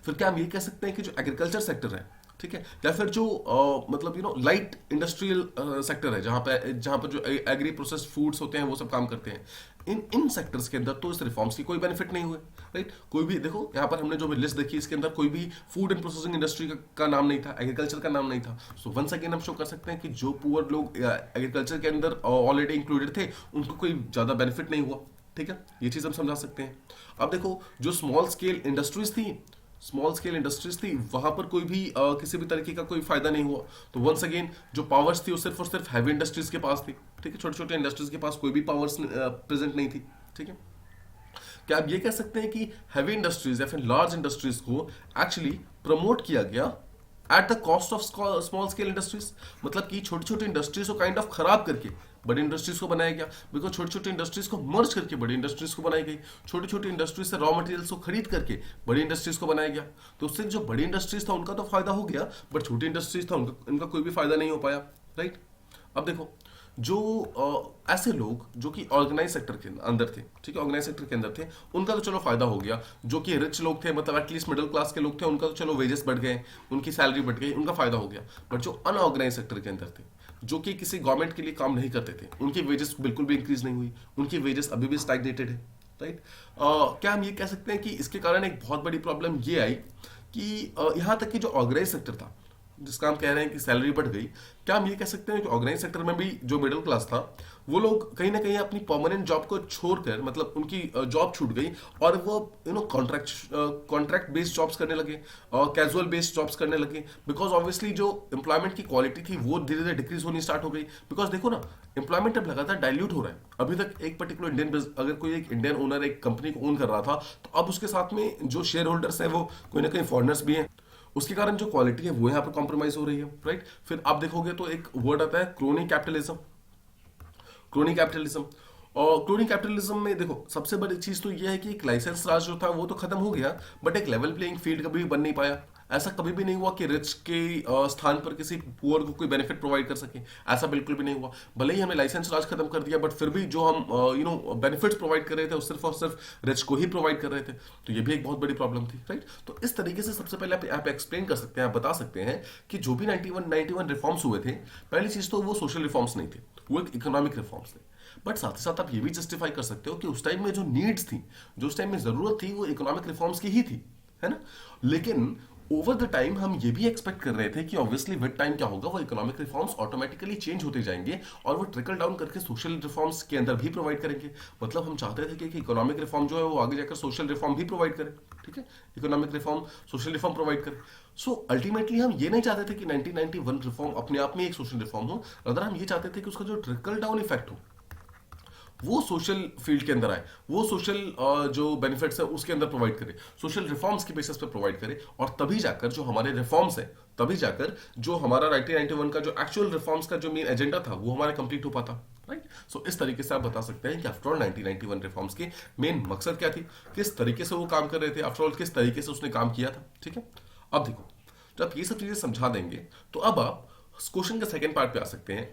फिर क्या हम ये कह सकते हैं कि जो एग्रीकल्चर सेक्टर है, ठीक है, या फिर जो मतलब लाइट इंडस्ट्रियल सेक्टर है जहां पर जो एग्री प्रोसेस्ड फूड्स होते हैं वो सब काम करते हैं, इन सेक्टर्स के अंदर तो इस रिफॉर्म्स की कोई बेनिफिट नहीं हुए। राइट, कोई भी देखो यहाँ पर हमने जो भी लिस्ट देखी इसके अंदर कोई भी फूड एंड प्रोसेसिंग इंडस्ट्री का नाम नहीं था, एग्रीकल्चर का नाम नहीं था। सो वंस अगेन हम शो कर सकते हैं कि जो पुअर लोग एग्रीकल्चर के अंदर ऑलरेडी इंक्लूडेड थे उनको कोई ज्यादा बेनिफिट नहीं हुआ। ठीक है, ये चीज हम समझा सकते हैं। अब देखो, जो स्मॉल स्केल इंडस्ट्रीज थी, स्मॉल स्केल इंडस्ट्रीज थी, वहां पर कोई भी किसी भी तरीके का कोई फायदा नहीं हुआ। तो वंस अगेन जो पावर्स थी वो सिर्फ और सिर्फ हैवी इंडस्ट्रीज के पास थी। ठीक है, छोटे छोटे इंडस्ट्रीज के पास कोई भी पावर्स प्रेजेंट नहीं थी। ठीक है, क्या आप ये कह सकते हैं कि हैवी इंडस्ट्रीज या फिर लार्ज इंडस्ट्रीज को एक्चुअली प्रमोट किया गया at the cost of small scale industries? मतलब कि छोटी छोटी इंडस्ट्रीज को काइंड ऑफ खराब करके बड़ी इंडस्ट्रीज को बनाया गया, बिकॉज छोटी छोटी इंडस्ट्रीज को मर्ज करके बड़ी इंडस्ट्रीज को बनाई गई, छोटी छोटी इंडस्ट्रीज से रॉ मटेरियल्स को खरीद करके बड़ी इंडस्ट्रीज को बनाया गया। तो उससे जो बड़ी इंडस्ट्रीज था उनका तो फायदा हो गया, बट छोटी इंडस्ट्रीज था उनका कोई भी फायदा नहीं हो पाया। राइट, अब देखो, जो ऐसे लोग जो कि ऑर्गेनाइज सेक्टर के अंदर थे, ठीक है, ऑर्गेनाइज सेक्टर के अंदर थे, उनका तो चलो फायदा हो गया। जो कि रिच लोग थे, मतलब एटलीस्ट मिडिल क्लास के लोग थे, उनका तो चलो वेजेस बढ़ गए, उनकी सैलरी बढ़ गई, उनका फायदा हो गया। बट जो अनऑर्गेनाइज सेक्टर के अंदर थे, जो कि किसी गवर्नमेंट के लिए काम नहीं करते थे, उनकी वेजेस बिल्कुल भी इंक्रीज नहीं हुई, उनकी वेजेस अभी भी स्टैग्नेटेड है। राइट। क्या हम ये कह सकते हैं कि इसके कारण एक बहुत बड़ी प्रॉब्लम ये आई कि यहाँ तक कि जो ऑर्गेनाइज सेक्टर था, जिसका हम कह रहे हैं कि सैलरी बढ़ गई, क्या हम ये कह सकते हैं कि ऑर्गेनाइज सेक्टर में भी जो मिडिल क्लास था, वो लोग कहीं ना कहीं अपनी परमानेंट जॉब को छोड़कर, मतलब उनकी जॉब छूट गई और वो कॉन्ट्रैक्ट बेस्ड जॉब्स करने लगे और कैजुअल बेस्ड जॉब्स करने लगे। बिकॉज ऑब्वियसली जो एम्प्लॉयमेंट की क्वालिटी थी वो धीरे धीरे डिक्रीज होनी स्टार्ट हो गई। बिकॉज देखो ना, एम्प्लॉयमेंट अब लगातार डाइल्यूट हो रहा है। अभी तक एक पर्टिकुलर अगर कोई एक इंडियन ओनर एक कंपनी को ओन कर रहा था, तो अब उसके साथ में जो शेयर होल्डर्स हैं वो कोई ना कहीं फॉरेनर्स भी हैं। उसके कारण जो क्वालिटी है वो यहाँ पर कॉम्प्रोमाइज हो रही है। राइट। फिर आप देखोगे तो एक वर्ड आता है क्रोनी कैपिटलिज्म। क्रोनी कैपिटलिज्म और क्रोनी कैपिटलिज्म में देखो, सबसे बड़ी चीज तो यह है कि एक लाइसेंस राज जो था वो तो खत्म हो गया, बट एक लेवल प्लेइंग फील्ड कभी भी बन नहीं पाया। ऐसा कभी भी नहीं हुआ कि रिच के स्थान पर किसी पुअर को कोई बेनिफिट प्रोवाइड कर सके, ऐसा बिल्कुल भी नहीं हुआ। भले ही हमने लाइसेंस राज खत्म कर दिया, बट फिर भी जो हम बेनिफिट्स प्रोवाइड कर रहे थे वो सिर्फ और सिर्फ रिच को ही प्रोवाइड कर रहे थे। तो ये भी एक बहुत बड़ी प्रॉब्लम थी। राइट। तो इस तरीके से सबसे पहले आप एक्सप्लेन कर सकते हैं, आप बता सकते हैं कि जो भी 91 रिफॉर्म्स हुए थे, पहली चीज तो वो सोशल रिफॉर्म्स नहीं थे, वो एक इकोनॉमिक रिफॉर्म्स थे। बट साथ ही साथ आप ये भी जस्टिफाई कर सकते हो कि उस टाइम में जो नीड्स थी, जो उस टाइम में जरूरत थी, वो इकोनॉमिक रिफॉर्म्स की ही थी, है ना। लेकिन ओवर द टाइम हम ये भी एक्सपेक्ट कर रहे थे कि ऑब्वियसली विद टाइम क्या होगा, वो इकोनॉमिक रिफॉर्म्स ऑटोमेटिकली चेंज होते जाएंगे और वो ट्रिकल डाउन करके सोशल रिफॉर्म्स के अंदर भी प्रोवाइड करेंगे। मतलब हम चाहते थे कि इकोनॉमिक रिफॉर्म जो है वो आगे जाकर सोशल रिफॉर्म भी प्रोवाइड करे। ठीक है, economic reform social reform provide करे। सो अल्टीमेटली हम ये नहीं चाहते थे कि 1991 रिफॉर्म अपने आप में एक सोशल रिफॉर्म हो, अगर हम ये चाहते थे कि उसका जो ट्रिकल डाउन इफेक्ट हो वो सोशल फील्ड के अंदर आए, वो सोशल जो बेनिफिट्स है उसके अंदर प्रोवाइड करे, सोशल रिफॉर्म्स की बेसिस पे प्रोवाइड करे। और तभी जाकर जो हमारे रिफॉर्म्स है, तभी जाकर जो हमारा 1991 का जो एक्चुअल रिफॉर्म्स का जो मेन एजेंडा था वो हमारा कंप्लीट हो पाता। राइट। सो इस तरीके से आप बता सकते हैं कि आफ्टर ऑल 1991 रिफॉर्म्स के मेन मकसद क्या थी, किस तरीके से वो काम कर रहे थे, आफ्टर ऑल किस तरीके से उसने काम किया था। ठीक है। अब देखो, जब आप ये सब चीजें समझा देंगे तो अब आप क्वेश्चन के सेकेंड पार्ट पे आ सकते हैं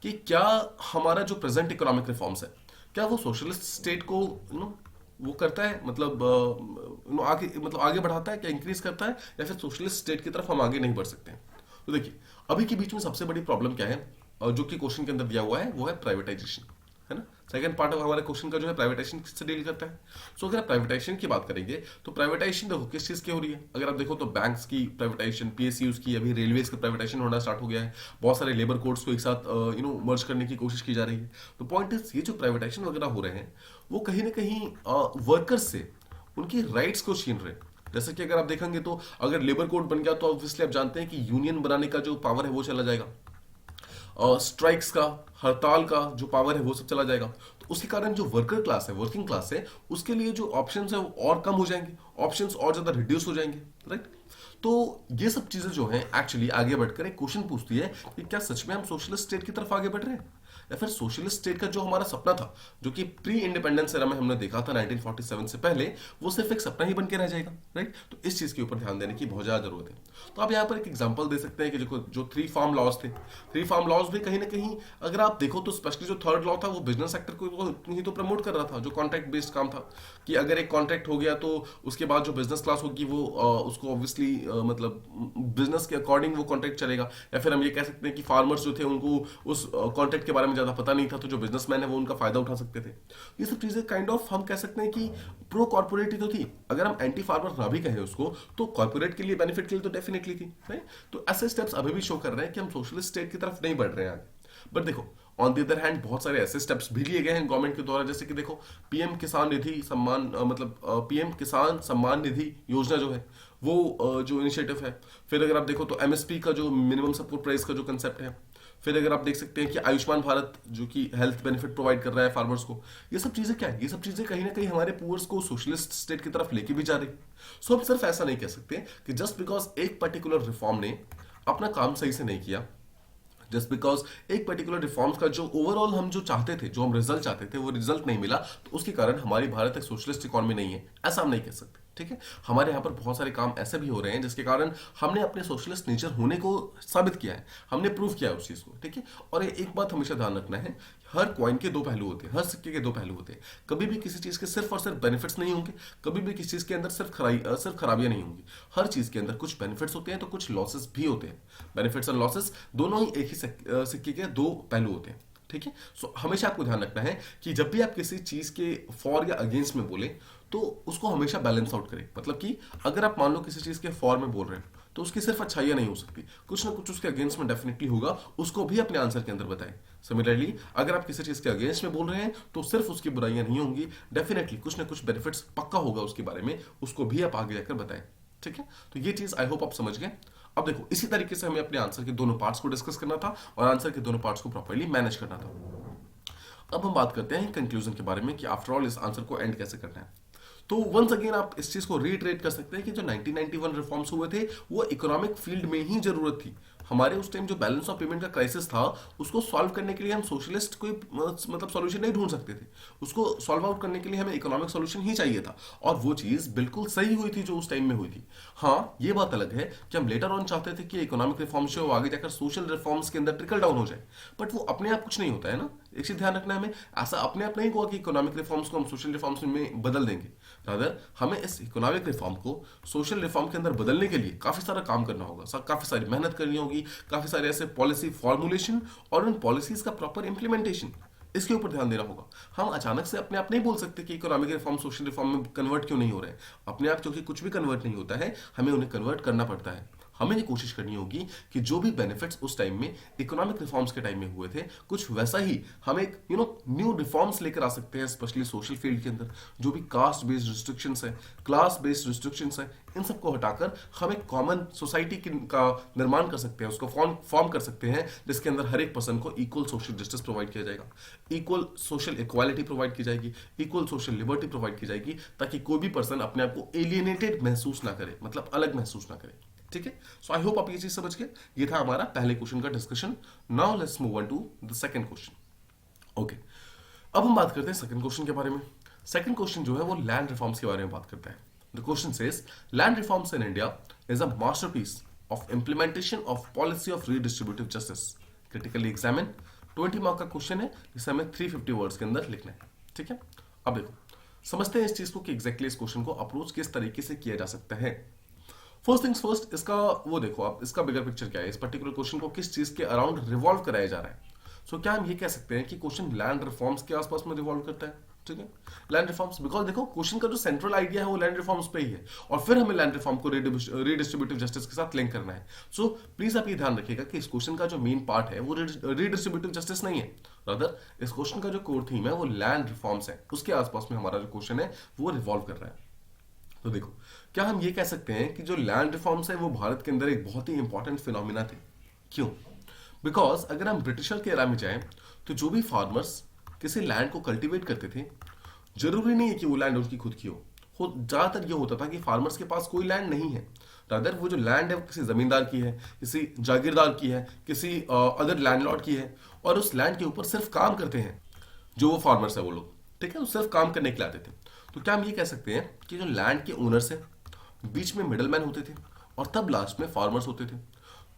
कि क्या हमारा जो प्रेजेंट इकोनॉमिक रिफॉर्म्स है, क्या वो सोशलिस्ट स्टेट को वो करता है, मतलब आगे बढ़ाता है, क्या इंक्रीज करता है, या फिर सोशलिस्ट स्टेट की तरफ हम आगे नहीं बढ़ सकते हैं। तो देखिए, अभी के बीच में सबसे बड़ी प्रॉब्लम क्या है, जो कि क्वेश्चन के अंदर दिया हुआ है, वो है प्राइवेटाइजेशन, है ना। सेकंड पार्ट ऑफ हमारे क्वेश्चन का जो है प्राइवेटाइजेशन से डील करता है। सो अगर आप प्राइवेटाइजेशन की बात करेंगे तो प्राइवेटाइजेशन देखो किस चीज की हो रही है। अगर आप देखो तो बैंक्स की प्राइवेटाइजेशन, पीएसयूज की, अभी रेलवेज का प्राइवेटाइजेशन होना स्टार्ट हो गया है। बहुत सारे लेबर कोड्स को एक साथ मर्ज करने की कोशिश की जा रही है। तो पॉइंट इज, ये जो प्राइवेटाइजेशन वगैरह हो रहे हैं वो कहीं ना कहीं वर्कर्स से उनकी राइट्स को छीन रहे हैं। जैसे कि अगर आप देखेंगे तो अगर लेबर कोड बन गया तो ऑब्वियसली आप जानते हैं कि यूनियन बनाने का जो पावर है वो चला जाएगा, स्ट्राइक्स का, हड़ताल का जो पावर है वो सब चला जाएगा। तो उसके कारण जो वर्कर क्लास है, वर्किंग क्लास है, उसके लिए जो ऑप्शंस है वो और कम हो जाएंगे, ऑप्शंस और ज्यादा रिड्यूस हो जाएंगे। राइट। तो ये सब चीजें जो है एक्चुअली आगे बढ़कर एक क्वेश्चन पूछती है कि क्या सच में हम सोशलिस्ट स्टेट की तरफ आगे बढ़ रहे हैं, या फिर सोशलिस्ट स्टेट का जो हमारा सपना था, जो कि प्री इंडिपेंडेंस एरा में हमने देखा था 1947 से पहले, वो सिर्फ एक सपना ही बन के रह जाएगा। राइट। तो इस चीज के ऊपर ध्यान देने की बहुत ज्यादा जरूरत है। तो आप यहाँ पर एक एग्जांपल दे सकते हैं कि जो थ्री फार्म लॉज थे, थ्री फार्म लॉज भी कहीं ना कहीं अगर आप देखो तो स्पेशली जो थर्ड लॉ था वो बिजनेस सेक्टर को ही तो प्रमोट कर रहा था, जो कॉन्ट्रैक्ट बेस्ड काम था, कि अगर एक कॉन्ट्रैक्ट हो गया तो उसके बाद जो बिजनेस क्लास होगी वो उसको ऑब्वियसली मतलब बिजनेस के अकॉर्डिंग वो कॉन्ट्रैक्ट चलेगा। या फिर हम ये कह सकते हैं कि फार्मर्स जो थे उनको उस कॉन्ट्रैक्ट के बारे में ज्यादा पता नहीं था, तो जो बिजनेसमैन है वो उनका फायदा उठा सकते थे। ये सब चीजें काइंड ऑफ हम कह सकते हैं कि प्रो कॉर्पोरेट ही तो थी। अगर हम एंटी फार्मर ना भी कहें उसको, तो कॉर्पोरेट के लिए बेनिफिट के लिए तो डेफिनेटली थी। राइट। तो ऐसे स्टेप्स अभी भी शो कर रहे हैं कि हम सोशलिस्ट स्टेट की तरफ नहीं बढ़ रहे हैं आगे। बट देखो, ऑन द अदर हैंड बहुत सारे ऐसे स्टेप्स भी लिए गए हैं गवर्नमेंट के द्वारा, जैसे कि देखो पीएम किसान निधि सम्मान पीएम किसान सम्मान निधि योजना जो है वो जो इनिशिएटिव है। फिर अगर आप देखो तो एमएसपी का जो मिनिमम सपोर्ट प्राइस का जो कंसेप्ट है। फिर अगर आप देख सकते हैं कि आयुष्मान भारत जो कि हेल्थ बेनिफिट प्रोवाइड कर रहा है फार्मर्स को। ये सब चीजें क्या है, ये सब चीजें कहीं ना कहीं हमारे पुअर्स को सोशलिस्ट स्टेट की तरफ लेके भी जा रही। सो हम सिर्फ ऐसा नहीं कह सकते कि जस्ट बिकॉज एक पर्टिकुलर रिफॉर्म ने अपना काम सही से नहीं किया, जस्ट बिकॉज एक पर्टिकुलर रिफॉर्म्स का जो ओवरऑल हम जो चाहते थे, जो हम रिजल्ट चाहते थे, वो रिजल्ट नहीं मिला, तो उसके कारण हमारी भारत एक सोशलिस्ट इकॉनमी नहीं है, ऐसा हम नहीं कह सकते। ठीक है, हमारे यहाँ पर बहुत सारे काम ऐसे भी हो रहे हैं जिसके कारण हमने अपने सोशलिस्ट नेचर होने को साबित किया है, हमने प्रूव किया है उस चीज को। ठीक है, और एक बात हमेशा ध्यान रखना है, हर कॉइन के दो पहलू होते हैं, हर सिक्के के दो पहलू होते हैं। कभी भी किसी चीज के सिर्फ और सिर्फ बेनिफिट्स नहीं होंगे, कभी भी किसी चीज के अंदर सिर्फ खराबियां नहीं होंगी। हर चीज के अंदर कुछ बेनिफिट्स होते हैं तो कुछ लॉसेस भी होते हैं। बेनिफिट्स और लॉसेस दोनों ही एक ही सिक्के के दो पहलू होते हैं। ठीक है, सो हमेशा आपको ध्यान रखना है कि जब भी आप किसी चीज के फॉर या अगेंस्ट में बोले तो उसको हमेशा बैलेंस आउट करें। मतलब कि अगर आप मान लो किसी चीज के फॉर में बोल रहे हैं तो उसकी सिर्फ अच्छाइयां नहीं हो सकती, कुछ ना कुछ उसके अगेंस्ट में डेफिनेटली होगा, उसको भी अपने आंसर के अंदर बताएं। सिमिलरली अगर आप किसी चीज के अगेंस्ट में बोल रहे हैं तो सिर्फ उसकी बुराइयां नहीं होंगी, डेफिनेटली कुछ ना कुछ बेनिफिट्स पक्का होगा उसके बारे में, उसको भी आप आगे जाकर बताएं। ठीक है, तो ये चीज आई होप आप समझ गए। अब देखो, इसी तरीके से हमें अपने आंसर के दोनों पार्ट्स को डिस्कस करना था और आंसर के दोनों पार्ट्स को प्रॉपर्ली मैनेज करना था। अब हम बात करते हैं कंक्लूजन के बारे में कि आफ्टर ऑल इस आंसर को एंड कैसे करना है। तो वंस अगेन आप इस चीज को रीट्रेट कर सकते हैं कि जो 1991 रिफॉर्म्स हुए थे वो इकोनॉमिक फील्ड में ही जरूरत थी। हमारे उस टाइम जो बैलेंस ऑफ पेमेंट का क्राइसिस था उसको सॉल्व करने के लिए हम सोशलिस्ट कोई मतलब सॉल्यूशन नहीं ढूंढ सकते थे, उसको सॉल्व आउट करने के लिए हमें इकोनॉमिक सॉल्यूशन ही चाहिए था, और वो चीज बिल्कुल सही हुई थी जो उस टाइम में हुई थी। हाँ, ये बात अलग है कि हम लेटर ऑन चाहते थे कि इकोनॉमिक रिफॉर्म्स जो आगे जाकर सोशल रिफॉर्म्स के अंदर ट्रिकल डाउन हो जाए, बट वो अपने आप कुछ नहीं होता है ना। एक चीज ध्यान रखना है, हमें ऐसा अपने आप नहीं हुआ कि इकोनॉमिक रिफॉर्म्स को हम सोशल रिफॉर्म्स में बदल देंगे। रादर हमें इस इकोनॉमिक रिफॉर्म को सोशल रिफॉर्म के अंदर बदलने के लिए काफी सारा काम करना होगा, काफी सारी मेहनत करनी होगी, काफी सारे ऐसे पॉलिसी फॉर्मुलेशन और उन पॉलिसीज का प्रॉपर इंप्लीमेंटेशन, इसके ऊपर ध्यान देना होगा। हम अचानक से अपने आप नहीं बोल सकते कि इकोनॉमिक रिफॉर्म सोशल रिफॉर्म में कन्वर्ट क्यों नहीं हो रहे हैं। अपने आप क्योंकि कुछ भी कन्वर्ट नहीं होता है, हमें उन्हें कन्वर्ट करना पड़ता है। हमें ये कोशिश करनी होगी कि जो भी बेनिफिट्स उस टाइम में इकोनॉमिक रिफॉर्म्स के टाइम में हुए थे, कुछ वैसा ही हम एक न्यू रिफॉर्म्स लेकर आ सकते हैं, स्पेशली सोशल फील्ड के अंदर। जो भी कास्ट बेस्ड रिस्ट्रिक्शंस है, क्लास बेस्ड रिस्ट्रिक्शंस है, इन सबको हटाकर हम एक कॉमन सोसाइटी का निर्माण कर सकते हैं, उसको फॉर्म कर सकते हैं जिसके अंदर हर एक पर्सन को इक्वल सोशल जस्टिस प्रोवाइड किया जाएगा, इक्वल सोशल इक्वालिटी प्रोवाइड की जाएगी, इक्वल सोशल लिबर्टी प्रोवाइड की जाएगी, ताकि कोई भी पर्सन अपने आप को एलियनेटेड महसूस ना करे, मतलब अलग महसूस ना करे। ठीक है, सो आई होप आप ये चीज समझ गए। ये था हमारा पहले क्वेश्चन का discussion. Now let's move on to the second question. Okay, अब हम बात करते हैं सेकंड क्वेश्चन के बारे में। सेकंड क्वेश्चन जो है वो लैंड रिफॉर्म्स के बारे में बात करता है। The question says land reforms in India is a masterpiece of implementation of policy of redistributive justice. Critically examine 20 mark का क्वेश्चन है जिसे हमें 350 वर्ड्स के अंदर लिखना है। ठीक है, अब देखो समझते हैं इस चीज को कि एग्जैक्टली इस क्वेश्चन को अप्रोच किस तरीके से किया जा सकता है। फर्स्ट थिंग्स फर्स्ट, इसका वो देखो आप, इसका बिगर पिक्चर क्या है, इस पर्टिकुलर क्वेश्चन को किस चीज के अराउंड रिवॉल्व कराया जा रहा है। सो क्या हम ये कह सकते हैं कि क्वेश्चन लैंड रिफॉर्म्स के आसपास में रिवॉल्व करता है। ठीक है, लैंड रिफॉर्म्स, बिकॉज देखो क्वेश्चन का जो सेंट्रल आइडिया है वो लैंड रिफॉर्म्स पे ही है, और फिर हमें लैंड रिफॉर्म को रीडिस्ट्रीब्यूटिव जस्टिस के साथ लिंक करना है। सो प्लीज आप ये ध्यान रखिएगा कि इस क्वेश्चन का जो मेन पार्ट है वो रीडिस्ट्रीब्यूटिव जस्टिस नहीं है, रादर इस क्वेश्चन का जो कोर थीम है वो लैंड रिफॉर्म्स है, उसके आसपास में हमारा जो क्वेश्चन है वो रिवॉल्व कर रहा है। तो देखो, क्या हम ये कह सकते हैं कि जो लैंड रिफॉर्म्स है वो भारत के अंदर एक बहुत ही इंपॉर्टेंट फिनोमिना थे। क्यों? बिकॉज अगर हम ब्रिटिशर के एरा में जाएं तो जो भी फार्मर्स किसी लैंड को कल्टीवेट करते थे, जरूरी नहीं है कि वो लैंड उनकी खुद की हो। ज्यादातर ये होता था कि फार्मर्स के पास कोई लैंड नहीं है, रादर वो जो लैंड है वो किसी जमींदार की है, किसी जागीरदार की है, किसी अदर लैंडलॉर्ड की है, और उस लैंड के ऊपर सिर्फ काम करते हैं जो वो फार्मर्स है वो लोग। ठीक है, वो सिर्फ काम करने के लिए आते थे। तो क्या हम ये कह सकते हैं कि जो लैंड के ओनर्स है, बीच में मिडलमैन होते थे और तब लास्ट में फार्मर्स होते थे।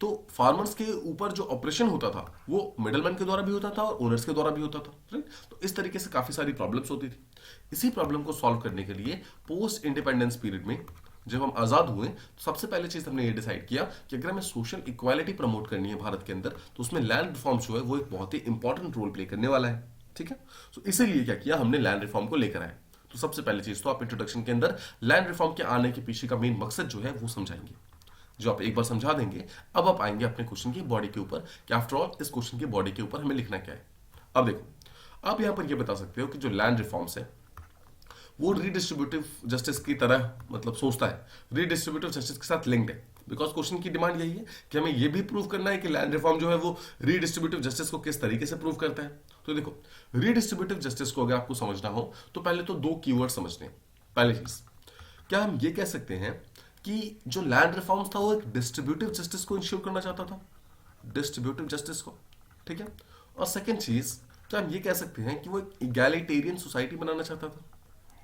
तो फार्मर्स के ऊपर जो ऑपरेशन होता था वो मिडलमैन के द्वारा भी होता था और ओनर्स के द्वारा भी होता था, राइट। तो इस तरीके से काफी सारी प्रॉब्लम्स होती थी। इसी प्रॉब्लम को सॉल्व करने के लिए पोस्ट इंडिपेंडेंस पीरियड में जब हम आजाद हुए तो सबसे पहले चीज हमने ये डिसाइड किया कि अगर हमें सोशल इक्वालिटी प्रमोट करनी है भारत के अंदर तो उसमें लैंड रिफॉर्म जो है वो एक बहुत ही इंपॉर्टेंट रोल प्ले करने वाला है। ठीक है, तो इसीलिए क्या किया हमने, लैंड रिफॉर्म को लेकर आए। तो सबसे पहले चीज तो आप इंट्रोडक्शन के अंदर लैंड रिफॉर्म के आने के पीछे का मेन मकसद जो है वो समझाएंगे, जो आप एक बार समझा देंगे। अब आप आएंगे अपने क्वेश्चन की बॉडी के ऊपर कि आफ्टर ऑल इस क्वेश्चन की बॉडी के ऊपर हमें लिखना क्या है। अब देखो, आप यहां पर ये बता सकते हो कि जो लैंड रिफॉर्म्स है वो रीडिस्ट्रीब्यूटिव जस्टिस की तरह मतलब सोचता है, रीडिस्ट्रीब्यूटिव जस्टिस के साथ लिंक्ड है। बिकॉज क्वेश्चन की डिमांड यही है कि हमें यह भी प्रूव करना है कि लैंड रिफॉर्म जो है वो रीडिस्ट्रीब्यूटिव जस्टिस को किस तरीके से प्रूव करता है। तो देखो, रीडिस्ट्रीब्यूटिव जस्टिस को अगर आपको समझना हो तो पहले तो दो कीवर्ड समझने हैं। पहली चीज, क्या हम ये कह सकते हैं कि जो लैंड रिफॉर्म्स था वो एक डिस्ट्रीब्यूटिव जस्टिस को इंश्योर करना चाहता था, डिस्ट्रीब्यूटिव जस्टिस को। ठीक है, और सेकेंड चीज, क्या हम ये कह सकते हैं कि वो एक इगैलिटेरियन सोसाइटी बनाना चाहता था।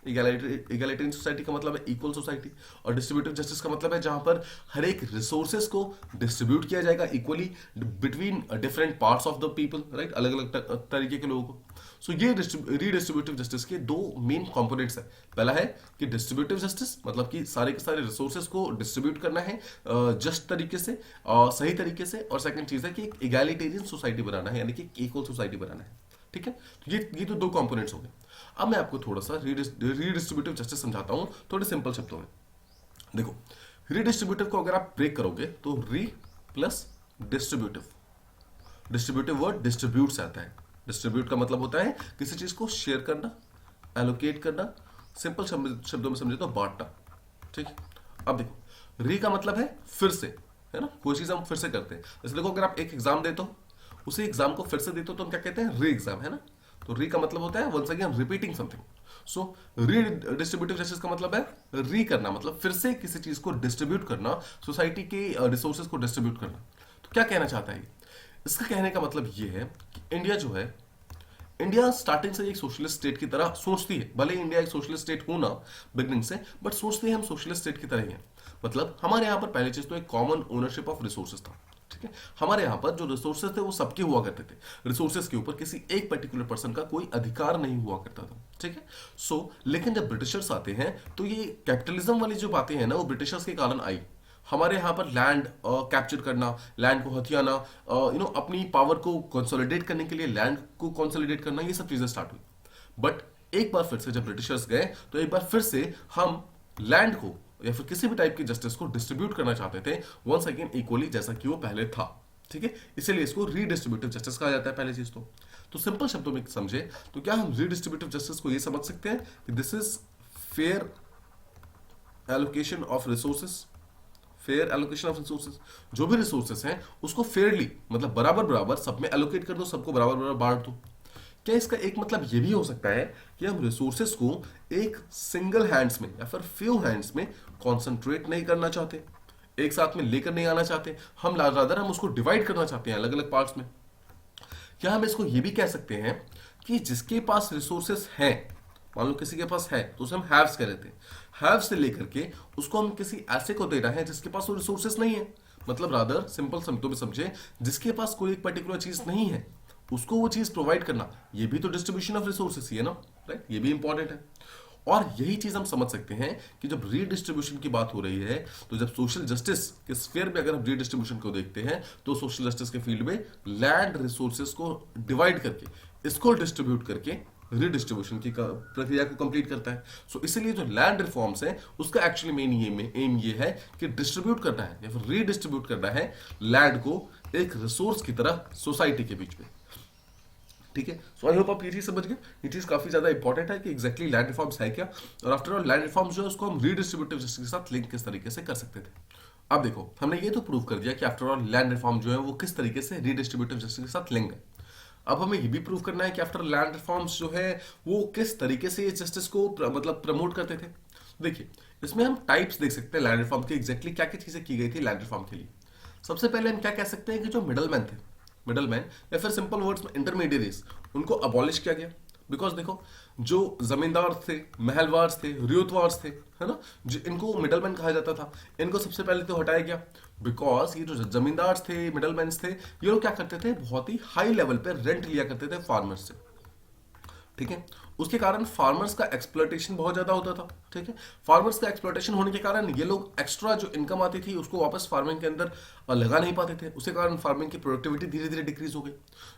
इगैलिटेरियन सोसाइटी का मतलब है इक्वल सोसाइटी, और डिस्ट्रीब्यूटिव जस्टिस का मतलब है जहां पर हर एक रिसोर्सेज को डिस्ट्रीब्यूट किया जाएगा equally between different parts of the people, right, अलग अलग तरीके के लोगों को। सो ये रीडिस्ट्रीब्यूटिव जस्टिस के दो मेन कंपोनेंट्स है। पहला है कि डिस्ट्रीब्यूटिव जस्टिस मतलब कि सारे के सारे रिसोर्सेज को डिस्ट्रीब्यूट करना है जस्ट तरीके से, सही तरीके से, और सेकंड चीज है कि एक इगैलिटेरियन सोसाइटी बनाना है, यानी कि इक्वल सोसाइटी बनाना है। ठीक है, तो ये तो दो कंपोनेंट्स हो गए। अब मैं आपको थोड़ा सा रीडिस्ट्रीब्यूटिव जस्टिस समझाता हूं थोड़े सिंपल शब्दों में। देखो, रीडिस्ट्रीब्यूटिव को अगर आप ब्रेक करोगे तो री plus distributive, distributive word distribute से आता है। डिस्ट्रीब्यूट का मतलब होता है किसी चीज को शेयर करना, एलोकेट करना, सिंपल शब्दों में समझे तो बांटना। ठीक है, अब देखो, री का मतलब है फिर से, है ना, कोई चीज हम फिर से करते हैं। जैसे देखो, अगर आप एक एग्जाम देते हो, उसी एग्जाम को फिर से देते हो तो हम क्या कहते हैं, री एग्जाम, है ना। तो री का मतलब होता है वंस अगेन रिपीटिंग समथिंग। सो री डिस्ट्रीब्यूटिव जस्टिस का मतलब है री करना, मतलब फिर से किसी चीज को डिस्ट्रीब्यूट करना, सोसाइटी के रिसोर्सेज को डिस्ट्रीब्यूट करना। तो क्या कहना चाहता है, इसका कहने का मतलब ये है कि इंडिया जो है, इंडिया स्टार्टिंग से एक सोशलिस्ट स्टेट की तरह सोचती है। भले इंडिया एक सोशलिस्ट स्टेट हो ना बिगनिंग से, बट सोचते हैं हम सोशलिस्ट स्टेट की तरह ही है। मतलब हमारे यहाँ पर पहली चीज तो एक कॉमन ओनरशिप ऑफ रिसोर्सेज था। ठीक है, हमारे यहाँ पर जो रिसोर्सेज थे वो सबके हुआ करते थे, रिसोर्सेज के ऊपर किसी एक पर्टिकुलर पर्सन का कोई अधिकार नहीं हुआ करता था। ठीक है, लेकिन जब ब्रिटिशर्स आते हैं तो ये कैपिटलिज्म वाली जो बातें हैं ना, वो ब्रिटिशर्स के कारण आई। हमारे यहाँ पर लैंड कैप्चर करना, लैंड को हथियाना, अपनी पावर को कंसोलिडेट करने के लिए लैंड को कंसोलिडेट करना, ये सब चीजें स्टार्ट हुई। बट एक बार फिर से जब ब्रिटिशर्स गए तो एक बार फिर से हम लैंड को या फिर किसी भी टाइप की जस्टिस को डिस्ट्रीब्यूट करना चाहते थे वंस अगेन इक्वली, जैसा कि वो पहले था। ठीक है, इसीलिए इसको रीडिस्ट्रीब्यूटिव जस्टिस कहा जाता है पहली चीज तो सिंपल शब्दों में समझे तो क्या हम रीडिस्ट्रीब्यूटिव जस्टिस को ये समझ सकते हैं कि this is fair allocation of resources, fair allocation of resources. जो भी रिसोर्सेज हैं उसको फेयरली, मतलब बराबर बराबर सब में एलोकेट कर दो, सबको बराबर बराबर बांट दो। क्या इसका एक मतलब ये भी हो सकता है कि हम रिसोर्सेज को एक सिंगल हैंड्स में या फिर फ्यू हैंड्स में कॉन्सेंट्रेट नहीं करना चाहते, एक साथ में लेकर नहीं आना चाहते, हम रादर हम उसको डिवाइड करना चाहते हैं अलग अलग पार्ट्स में। क्या हम इसको ये भी कह सकते हैं कि जिसके पास रिसोर्सेस हैं, मान लो किसी के पास है तो उसे हम हैव्स कह रहे थे, हैव से लेकर के उसको हम किसी ऐसे को देना है जिसके पास वो रिसोर्सेस नहीं है। मतलब रादर सिंपल शब्दों में समझे, जिसके पास कोई एक पर्टिकुलर चीज नहीं है उसको वो चीज प्रोवाइड करना, ये भी तो डिस्ट्रीब्यूशन ऑफ रिसोर्सेस ही है ना, राइट, ये भी इंपॉर्टेंट है। और यही चीज हम समझ सकते हैं कि जब रीडिस्ट्रीब्यूशन की बात हो रही है, तो जब सोशल जस्टिस के स्फीयर में अगर हम रीडिस्ट्रीब्यूशन को देखते हैं तो सोशल जस्टिस के फील्ड में लैंड रिसोर्सेस को डिवाइड करके, इसको डिस्ट्रीब्यूट करके रीडिस्ट्रीब्यूशन की प्रक्रिया को कंप्लीट करता है। सो इसीलिए जो लैंड रिफॉर्म्स है उसका एक्चुअली मेन एम ये है कि डिस्ट्रीब्यूट करना है या फिर रीडिस्ट्रीब्यूट करना है लैंड को एक रिसोर्स की तरह सोसाइटी के बीच में। ठीक है, सो आई होप आप ये चीज समझ गए। ये चीज काफी ज्यादा इंपॉर्टेंट है कि एग्जैक्टली लैंड रिफॉर्म्स है क्या, और आफ्टर ऑल लैंड रिफॉर्म्स जो है उसको हम रीडिस्ट्रीब्यूटिव जस्टिस के साथ लिंक किस तरीके से कर सकते थे। अब देखो, हमने ये तो प्रूव कर दिया कि आफ्टर ऑल लैंड रिफॉर्म जो है वो किस तरीके से रीडिस्ट्रीब्यूटिव जस्टिस के साथ लिंक है। अब हमें ये भी प्रूव करना है कि आफ्टर लैंड रिफॉर्म्स जो है वो किस तरीके से ये जस्टिस को मतलब प्रमोट करते थे। देखिए, इसमें हम टाइप्स देख सकते हैं लैंड रिफॉर्म की, एग्जैक्टली क्या क्या चीजें की गई थी लैंड रिफॉर्म के लिए। सबसे पहले हम क्या कह सकते हैं कि जो मिडलमैन थे, मिडलमैन या फिर सिंपल वर्ड्स में इंटरमीडियरीज, उनको अबॉलिश किया गया। बिकॉज देखो, जो जमींदार थे, महलवार थे, रियोतवार थे, है ना, जो इनको मिडलमैन कहा जाता था, इनको सबसे पहले तो हटाया गया। बिकॉज ये जो जमींदार थे, मिडलमैन थे, ये लोग क्या करते थे, बहुत ही हाई लेवल पे रेंट लिया करते थे फार्मर्स से। ठीक है, उसके कारण फार्मर्स का एक्सप्लॉयटेशन बहुत ज्यादा होता था। ठीक है, फार्मर्स का एक्सप्लॉयटेशन होने के कारण ये लोग एक्स्ट्रा जो इनकम आती थी उसको वापस फार्मिंग के अंदर लगा नहीं पाते थे, उसके कारण फार्मिंग की प्रोडक्टिविटी धीरे धीरे डिक्रीज हो गई।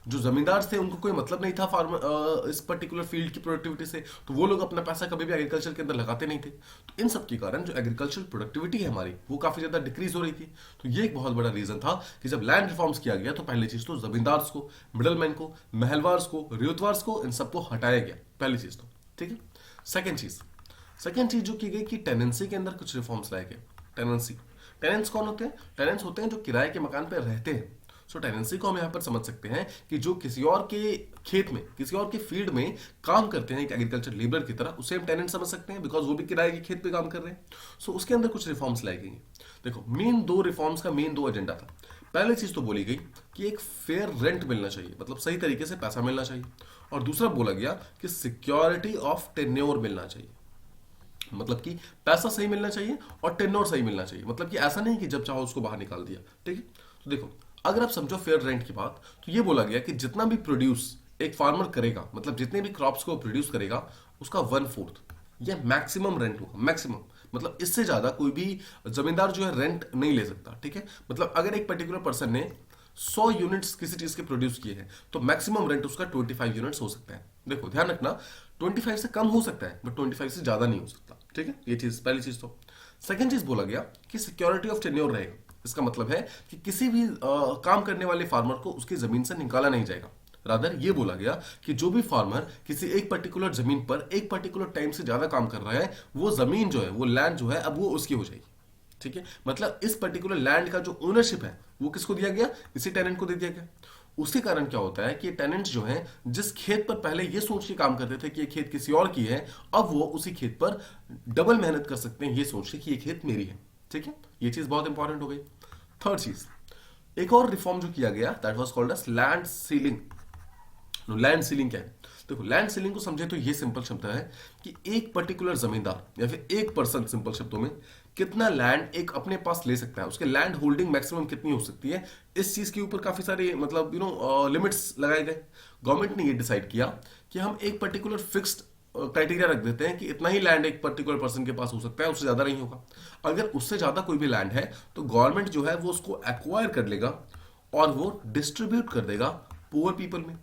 जो जमींदार थे उनको कोई मतलब नहीं था फार्मर इस पर्टिकुलर फील्ड की प्रोडक्टिविटी से, तो वो लोग अपना पैसा कभी भी एग्रीकल्चर के अंदर लगाते नहीं थे। तो इन सब के कारण जो एग्रीकल्चर प्रोडक्टिविटी है हमारी वो काफी ज्यादा डिक्रीज हो रही थी। तो ये एक बहुत बड़ा रीजन था कि जब लैंड रिफॉर्म्स किया गया तो पहली चीज तो जमींदार्स को, मिडलमैन को, महलवार्स को, रियोतवार्स को, इन सबको हटाया गया, पहली चीज तो। ठीक है, सेकंड चीज जो की गई कि टेनेंसी के अंदर कुछ रिफॉर्म्स लाए गए। टेनेंट्स कौन होते हैं? टेनेंट्स होते हैं जो किराए के मकान पर रहते हैं। सो टेनेंसी को हम यहां पर समझ सकते हैं कि जो किसी और के खेत में, किसी और के फील्ड में काम करते हैं एक एग्रीकल्चर लेबर की तरह, उसे हम टेनेंट समझ सकते हैं, बिकॉज वो भी किराए के खेत पे काम कर रहे हैं। सो उसके अंदर कुछ रिफॉर्म्स लाई गई हैं। देखो, मेन दो रिफॉर्म्स का मेन दो एजेंडा था। पहली चीज तो बोली गई कि एक फेयर रेंट मिलना चाहिए, मतलब सही तरीके से पैसा मिलना चाहिए, और दूसरा बोला गया कि सिक्योरिटी ऑफ टेन्योर मिलना चाहिए। मतलब कि पैसा सही मिलना चाहिए और टेन्योर सही मिलना चाहिए, मतलब कि ऐसा नहीं कि जब चाहो उसको बाहर निकाल दिया। ठीक है, तो देखो अगर आप समझो फेयर रेंट की बात, तो ये बोला गया कि जितना भी प्रोड्यूस एक फार्मर करेगा, मतलब जितने भी क्रॉप्स को प्रोड्यूस करेगा, उसका 1/4 यह मैक्सिमम रेंट होगा, मैक्सिमम। मतलब इससे ज्यादा कोई भी जमींदार जो है रेंट नहीं ले सकता। ठीक है, मतलब अगर एक पर्टिकुलर पर्सन ने 100 यूनिट्स किसी चीज के प्रोड्यूस किए हैं, तो मैक्सिमम रेंट उसका 25 यूनिट्स हो सकता है। देखो ध्यान रखना, 25 से कम हो सकता है बट 25 से ज्यादा नहीं हो सकता। ठीक है, ये चीज पहली चीज। तो सेकंड चीज बोला गया कि सिक्योरिटी ऑफ टेन्योर रहेगा। इसका मतलब है कि किसी भी काम करने वाले फार्मर को उसकी जमीन से निकाला नहीं जाएगा। रादर ये बोला गया कि जो भी फार्मर किसी एक पर्टिकुलर जमीन पर एक पर्टिकुलर टाइम से ज्यादा काम कर रहा है, वो जमीन जो है, वो लैंड जो है, अब वो उसकी हो जाएगी। ठीक है, मतलब इस पर्टिकुलर लैंड का जो ओनरशिप है वो किसको दिया गया, इसी टेनेंट को दे दिया गया। उसके कारण क्या होता है कि टेनेंट्स जो हैं, जिस खेत पर पहले ये सोच के काम करते थे कि ये खेत किसी और की है, अब वो उसी खेत पर डबल मेहनत कर सकते हैं ये सोच के कि ये खेत मेरी है। ठीक है, ये चीज बहुत इंपॉर्टेंट हो गई। थर्ड चीज, एक और रिफॉर्म जो किया गया, that was called as land ceiling. Land ceiling क्या है? देखो लैंड सीलिंग को समझे तो ये सिंपल शब्द है कि एक पर्टिकुलर जमींदार या फिर एक पर्सन, सिंपल शब्दों में, कितना लैंड एक अपने पास ले सकता है, उसके लैंड होल्डिंग मैक्सिमम कितनी हो सकती है। इस चीज के ऊपर काफी सारे मतलब लिमिट्स लगाए गए। गवर्नमेंट ने ये डिसाइड किया कि हम एक पर्टिकुलर फिक्स्ड क्राइटेरिया रख देते हैं कि इतना ही लैंड एक पर्टिकुलर पर्सन के पास हो सकता है, उससे ज्यादा नहीं होगा। अगर उससे ज्यादा कोई भी लैंड है तो गवर्नमेंट जो है वो उसको एक्वायर कर लेगा और वो डिस्ट्रीब्यूट कर देगा पुअर पीपल में।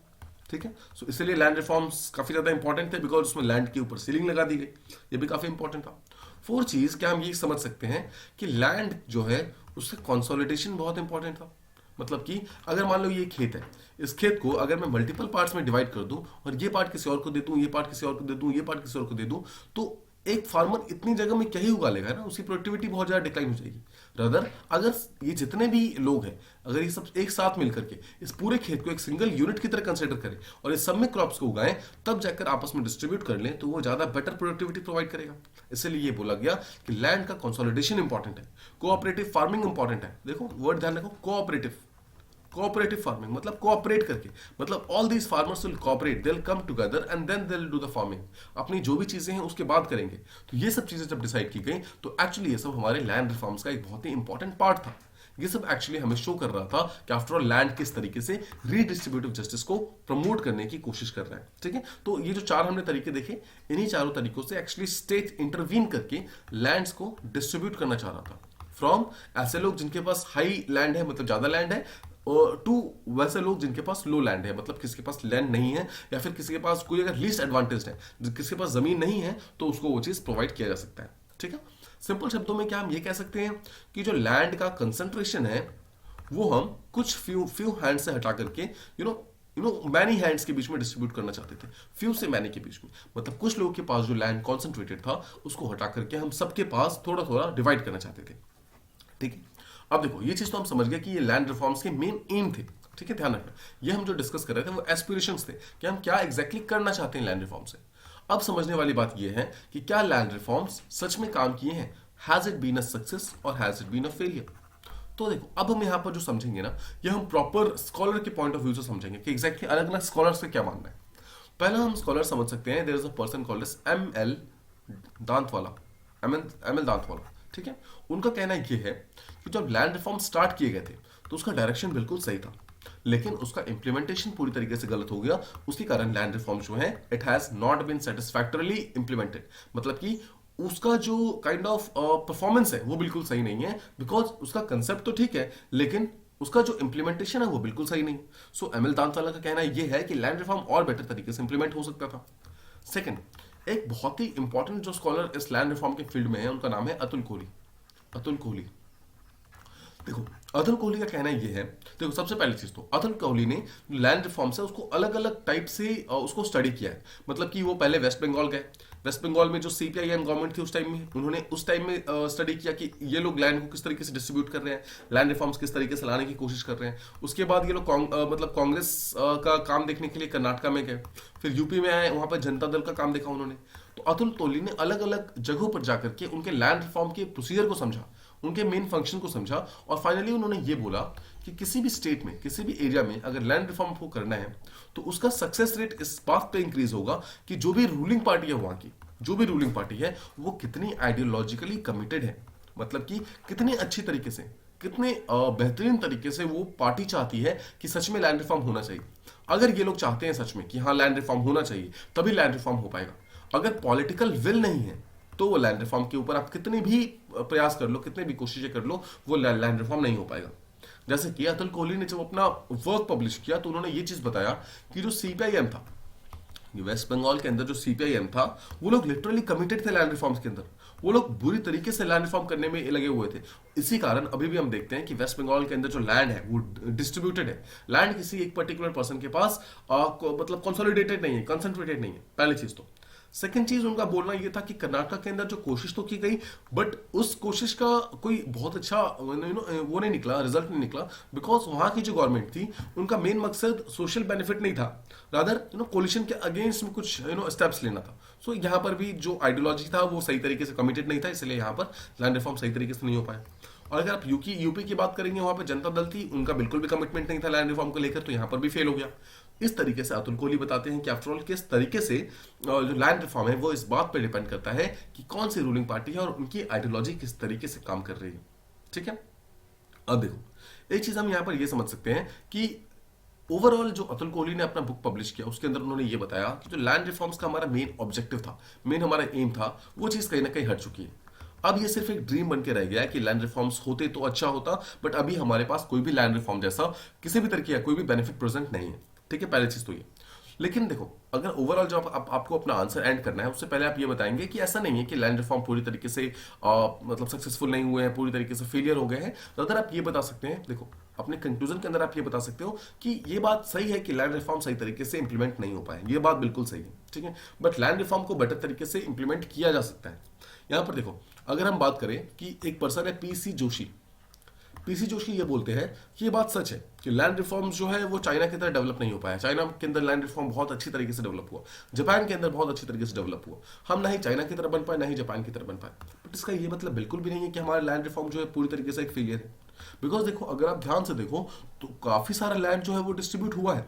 ठीक है, सो इसलिए लैंड रिफॉर्म्स काफी ज्यादा इंपॉर्टेंट थे, बिकॉज उसमें लैंड के ऊपर सीलिंग लगा दी गई। ये भी काफी इंपॉर्टेंट था। फोर्थ चीज, क्या हम ये समझ सकते हैं कि लैंड जो है उसका कंसोलिडेशन बहुत इंपॉर्टेंट था। मतलब कि अगर मान लो ये खेत है, इस खेत को अगर मैं मल्टीपल पार्ट्स में डिवाइड कर दूं और ये पार्ट किसी और को दे दूं, ये पार्ट किसी और को दे दूं, ये पार्ट किसी और को दे दूं, तो एक फार्मर इतनी जगह में क्या ही उगा लेगा ना, उसकी प्रोडक्टिविटी बहुत ज्यादा डिक्लाइन हो जाएगी। रदर अगर ये जितने भी लोग हैं, अगर ये सब एक साथ मिलकर के इस पूरे खेत को एक सिंगल यूनिट की तरह कंसिडर करें और इस सब में क्रॉप्स को उगाएं, तब जाकर आपस में डिस्ट्रीब्यूट कर लें, तो वो ज्यादा बेटर प्रोडक्टिविटी प्रोवाइड करेगा। इसलिए ये बोला गया कि लैंड का कंसोलिडेशन इंपॉर्टेंट है, कोऑपरेटिव फार्मिंग इंपॉर्टेंट है। देखो वर्ड ध्यान रखो, कोऑपरेटिव। कोऑपरेटिव फार्मिंग मतलब कोऑपरेट करके, मतलब all these farmers will cooperate, they will come together and then they will do the farming. अपनी जो भी चीजें हैं उसके बाद करेंगे। तो ये सब चीजें जब डिसाइड की गई, तो एक्चुअली ये सब हमारे लैंड रिफॉर्म्स का एक बहुत ही इंपॉर्टेंट पार्ट था। ये सब एक्चुअली हमें शो कर रहा था कि आफ्टर ऑल लैंड किस तरीके से रीडिस्ट्रीब्यूटिव जस्टिस को प्रमोट करने की कोशिश कर रहा है। ठीक है, तो ये जो चार हमने तरीके देखे, इन्हीं चारों तरीकों से एक्चुअली स्टेट इंटरवीन करके लैंड्स को डिस्ट्रीब्यूट करना चाह रहा था, फ्रॉम ऐसे लोग जिनके पास हाई लैंड है, मतलब ज्यादा लैंड है, टू वैसे लोग जिनके पास लो लैंड है, मतलब किसी के पास लैंड नहीं है, या फिर किसी के पास कोई अगर लीस्ट एडवांटेज है, किसी के पास जमीन नहीं है, तो उसको वो चीज प्रोवाइड किया जा सकता है। ठीक है, सिंपल शब्दों में क्या हम ये कह सकते हैं कि जो लैंड का कंसंट्रेशन है वो हम कुछ फ्यू हैंड से हटा करके मैनी हैंड्स के बीच में डिस्ट्रीब्यूट करना चाहते थे। फ्यू से मैनी के बीच में, मतलब कुछ लोगों के पास जो लैंड कॉन्सेंट्रेटेड था उसको हटा करके हम सबके पास थोड़ा थोड़ा डिवाइड करना चाहते थे। ठीक है, अब देखो ये चीज तो हम समझ गए कि ये लैंड रिफॉर्म्स के मेन एम थे। ठीक है, ध्यान रखना, ये हम जो डिस्कस कर रहे थे वो एस्पिरेशंस थे कि हम क्या एग्जैक्टली करना चाहते हैं लैंड रिफॉर्म से। अब समझने वाली बात ये है कि क्या लैंड रिफॉर्म्स सच में काम किए हैं, has it been a success और has it been a failure. तो देखो अब हम यहाँ पर जो समझेंगे ना, ये हम प्रॉपर स्कॉलर के पॉइंट ऑफ व्यू से समझेंगे कि एग्जैक्टली अलग अलग स्कॉलर्स का क्या मानना है। पहला हम स्कॉलर समझ सकते हैं, there is a person called as ML. Dantwala, ML. Dantwala. ठीक है, उनका कहना ये है कि जब लैंड रिफॉर्म स्टार्ट किए गए थे तो उसका डायरेक्शन बिल्कुल सही था, लेकिन उसका इंप्लीमेंटेशन पूरी तरीके से गलत हो गया। उसके कारण लैंड रिफॉर्म जो है it has not been satisfactorily implemented, मतलब कि उसका जो काइंड ऑफ परफॉर्मेंस है वो बिल्कुल सही नहीं है, बिकॉज उसका कंसेप्ट तो ठीक है लेकिन उसका जो इंप्लीमेंटेशन है वो बिल्कुल सही नहीं। सो एम.एल. दांतवाला का कहना यह है कि लैंड रिफॉर्म और बेटर तरीके से इंप्लीमेंट हो सकता था। सेकंड, एक बहुत ही इंपॉर्टेंट जो स्कॉलर इस लैंड रिफॉर्म के फील्ड में है, उनका नाम है अतुल कोहली। अतुल कोहली, देखो अतुल कोहली का कहना ये है, देखो सबसे पहली चीज तो अतुल कोहली ने लैंड रिफॉर्म से उसको अलग अलग टाइप से उसको स्टडी किया है। मतलब कि वो पहले वेस्ट बंगाल गए, वेस्ट बंगाल में जो सीपीआईएम गवर्नमेंट थी उस टाइम में, उन्होंने उस टाइम में स्टडी किया कि ये लोग लैंड को किस तरीके से डिस्ट्रीब्यूट कर रहे हैं, लैंड रिफॉर्म्स किस तरीके से लाने की कोशिश कर रहे हैं। उसके बाद ये लोग मतलब कांग्रेस का काम देखने के लिए कर्नाटका में गए, फिर यूपी में आए, वहां पर जनता दल का काम देखा उन्होंने। तो अतुल कोहली ने अलग अलग जगहों पर जाकर के उनके लैंड रिफॉर्म के प्रोसीजर को समझा, उनके मेन फंक्शन को समझा, और फाइनली उन्होंने ये बोला कि किसी भी स्टेट में, किसी भी एरिया में अगर लैंड रिफॉर्म को करना है तो उसका सक्सेस रेट इस बात पे इंक्रीज होगा कि जो भी रूलिंग पार्टी है वहां की, जो भी रूलिंग पार्टी है वो कितनी आइडियोलॉजिकली कमिटेड है, मतलब कि कितनी अच्छी तरीके से, कितने बेहतरीन तरीके से वो पार्टी चाहती है कि सच में लैंड रिफॉर्म होना चाहिए। अगर ये लोग चाहते हैं सच में कि हाँ लैंड रिफॉर्म होना चाहिए, तभी लैंड रिफॉर्म हो पाएगा। अगर पॉलिटिकल विल नहीं है तो वो लैंड रिफॉर्म के ऊपर आप कितने भी प्रयास कर लो, कितने भी कोशिशें कर लो, वो लैंड रिफॉर्म नहीं हो पाएगा। जैसे कि अतुल कोहली ने जब अपना वर्क पब्लिश किया तो उन्होंने ये चीज बताया कि जो सीपीआईएम था, ये वेस्ट बंगाल के अंदर जो सीपीआईएम था, वो लोग लिटरली कमिटेड थे लैंड रिफॉर्म्स के अंदर। वो लोग बुरी तरीके से लैंड रिफॉर्म करने में लगे हुए थे। इसी कारण अभी भी हम देखते हैं कि वेस्ट बंगाल के अंदर जो लैंड है वो डिस्ट्रीब्यूटेड है। लैंड किसी एक पर्टिकुलर पर्सन के पास मतलब कंसोलिडेटेड नहीं है, कंसंट्रेटेड नहीं है, पहली चीज तो। सेकेंड चीज उनका बोलना यह था कि कर्नाटक के अंदर जो कोशिश तो की गई, बट उस कोशिश का कोई बहुत अच्छा वो नहीं निकला, रिजल्ट नहीं निकला, बिकॉज वहां की जो गवर्नमेंट थी उनका मेन मकसद सोशल बेनिफिट नहीं था, रादर कोलिशन के अगेंस्ट में कुछ स्टेप्स लेना था। सो यहाँ पर भी जो आइडियोलॉजी था वो सही तरीके से कमिटेड नहीं था, इसलिए यहाँ पर लैंड रिफॉर्म सही तरीके से नहीं हो पाया। और अगर आप यूपी की बात करेंगे, वहां पर जनता दल थी, उनका बिल्कुल भी कमिटमेंट नहीं था लैंड रिफॉर्म को लेकर, तो यहां पर भी फेल हो गया। इस तरीके से अतुल कोहली बताते हैं कि आफ्टरऑल किस तरीके से जो लैंड रिफॉर्म है वो इस बात पर डिपेंड करता है कि कौन सी रूलिंग पार्टी है और उनकी आइडियोलॉजी किस तरीके से काम कर रही है। ठीक है, अब देखो एक चीज हम यहां पर यह समझ सकते हैं कि ओवरऑल जो अतुल कोहली ने अपना बुक पब्लिश किया उसके अंदर उन्होंने ये बताया कि जो लैंड रिफॉर्म्स का हमारा मेन ऑब्जेक्टिव था, मेन हमारा एम था, वो चीज कहीं ना कहीं हट चुकी है। अब ये सिर्फ एक ड्रीम बन के रह गया है कि लैंड रिफॉर्म्स होते तो अच्छा होता, बट अभी हमारे पास कोई भी लैंड रिफॉर्म जैसा किसी भी तरीके का कोई भी बेनिफिट प्रेजेंट नहीं है। ठीक है, पहली चीज तो ये। लेकिन देखो, अगर ओवरऑल जो आपको अपना आंसर एंड करना है उससे पहले आप ये बताएंगे कि ऐसा नहीं है कि लैंड रिफॉर्म पूरी तरीके से मतलब सक्सेसफुल नहीं हुए हैं, पूरी तरीके से फेलियर हो गए हैं। तो अगर आप ये बता सकते हैं, देखो अपने कंक्लूजन के अंदर आप ये बता सकते हो कि ये बात सही है कि लैंड रिफॉर्म सही तरीके से इंप्लीमेंट नहीं हो पाए, ये बात बिल्कुल सही है। ठीक है, बट लैंड रिफॉर्म को बेटर तरीके से इंप्लीमेंट किया जा सकता है। यहां पर देखो, अगर हम बात करें कि एक पर्सन है पीसी जोशी ये बोलते हैं कि ये बात सच है कि लैंड रिफॉर्म्स जो है वो चाइना की तरह डेवलप नहीं हो पाया। चाइना के अंदर लैंड रिफॉर्म बहुत अच्छी तरीके से डेवलप हुआ, जापान के अंदर बहुत अच्छी तरीके से डेवलप हुआ। हम ना ही चाइना की तरह बन पाए, ना ही जापान की तरह बन पाए। बट इसका ये मतलब बिल्कुल भी नहीं है कि हमारा लैंड रिफॉर्म जो है पूरी तरीके से एक फेलियर है। बिकॉज देखो, अगर आप ध्यान से देखो तो काफी सारा लैंड जो है वो डिस्ट्रीब्यूट हुआ है,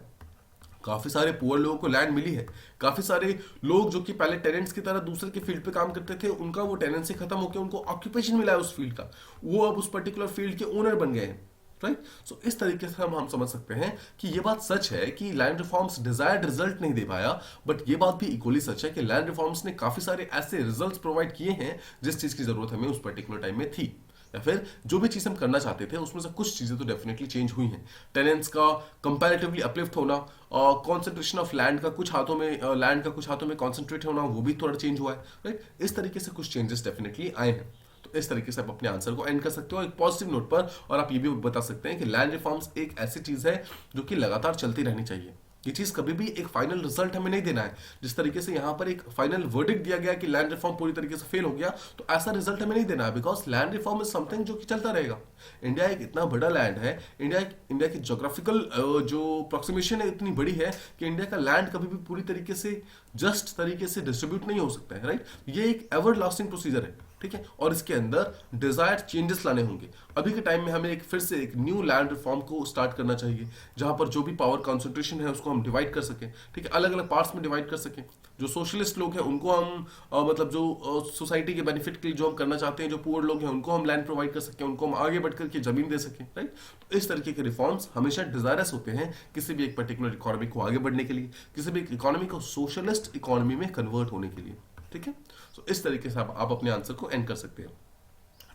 काफी सारे पुअर लोगों को लैंड मिली है, काफी सारे लोग जो कि पहले टेनेंट्स की तरह दूसरे के फील्ड पे काम करते थे, उनका वो टेनेंसी खत्म होकर उनको ऑक्यूपेशन मिला है उस फील्ड का, वो अब उस पर्टिकुलर फील्ड के ओनर बन गए हैं। राइट, सो इस तरीके से हम समझ सकते हैं कि ये बात सच है कि लैंड रिफॉर्म्स डिजायर्ड रिजल्ट नहीं दे पाया, बट ये बात भी इक्वली सच है कि लैंड रिफॉर्म्स ने काफी सारे ऐसे रिजल्ट्स प्रोवाइड किए हैं जिस चीज की जरूरत हमें उस पर्टिकुलर टाइम में थी, या फिर जो भी चीज हम करना चाहते थे उसमें से कुछ चीजें तो डेफिनेटली चेंज हुई हैं। टेनेंट्स का कंपैरेटिवली अपलिफ्ट होना, कॉन्सेंट्रेशन ऑफ लैंड का कुछ हाथों में कॉन्सेंट्रेट होना, वो भी थोड़ा चेंज हुआ है। राइट, इस तरीके से कुछ चेंजेस डेफिनेटली आए हैं। तो इस तरीके से आप अपने आंसर को एंड कर सकते हो एक पॉजिटिव नोट पर, और आप ये भी बता सकते हैं कि लैंड रिफॉर्म्स एक ऐसी चीज है जो कि लगातार चलती रहनी चाहिए। ये चीज कभी भी एक फाइनल रिजल्ट हमें नहीं देना है। जिस तरीके से यहां पर एक फाइनल वर्डिक्ट दिया गया कि लैंड रिफॉर्म पूरी तरीके से फेल हो गया, तो ऐसा रिजल्ट हमें नहीं देना है, because land reform is something जो कि चलता रहेगा। इंडिया एक इतना बड़ा लैंड है, इंडिया की जोग्राफिकल जो अप्रोक्सीमेशन है इतनी बड़ी है कि इंडिया का लैंड कभी भी पूरी तरीके से जस्ट तरीके से डिस्ट्रीब्यूट नहीं हो सकता है। राइट, ये एक एवर लास्टिंग प्रोसीजर है। ठीक है, और इसके अंदर डिजायर्ड चेंजेस लाने होंगे। अभी के टाइम में हमें फिर से एक न्यू लैंड रिफॉर्म को स्टार्ट करना चाहिए, जहां पर जो भी पावर कॉन्सेंट्रेशन है उसको हम डिवाइड कर सकें। ठीक है, अलग अलग पार्ट्स में डिवाइड कर सकें। जो सोशलिस्ट लोग हैं उनको हम मतलब जो सोसाइटी के बेनिफिट के लिए जो हम करना चाहते हैं, जो पुअर लोग हैं उनको हम लैंड प्रोवाइड कर सकें, उनको हम आगे बढ़कर के जमीन दे सकें। राइट, तो इस तरीके के रिफॉर्म्स हमेशा डिजायरस होते हैं किसी भी एक पर्टिकुलर इकोनॉमी को आगे बढ़ने के लिए, किसी भी इकोनॉमी को सोशलिस्ट इकोनॉमी में कन्वर्ट होने के लिए। ठीक है, सो इस तरीके से आप अपने आंसर को एंड कर सकते हैं।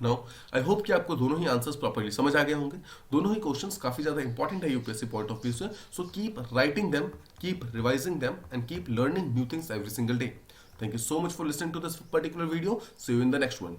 नाउ आई होप कि आपको दोनों ही आंसर्स प्रॉपर्ली समझ आ गए होंगे। दोनों ही क्वेश्चंस काफी ज्यादा इंपॉर्टेंट है यूपीएससी पॉइंट ऑफ व्यू से। So keep writing them, keep revising them and keep learning new things every single day. Thank you so much for listening to this particular video. See you in the next one.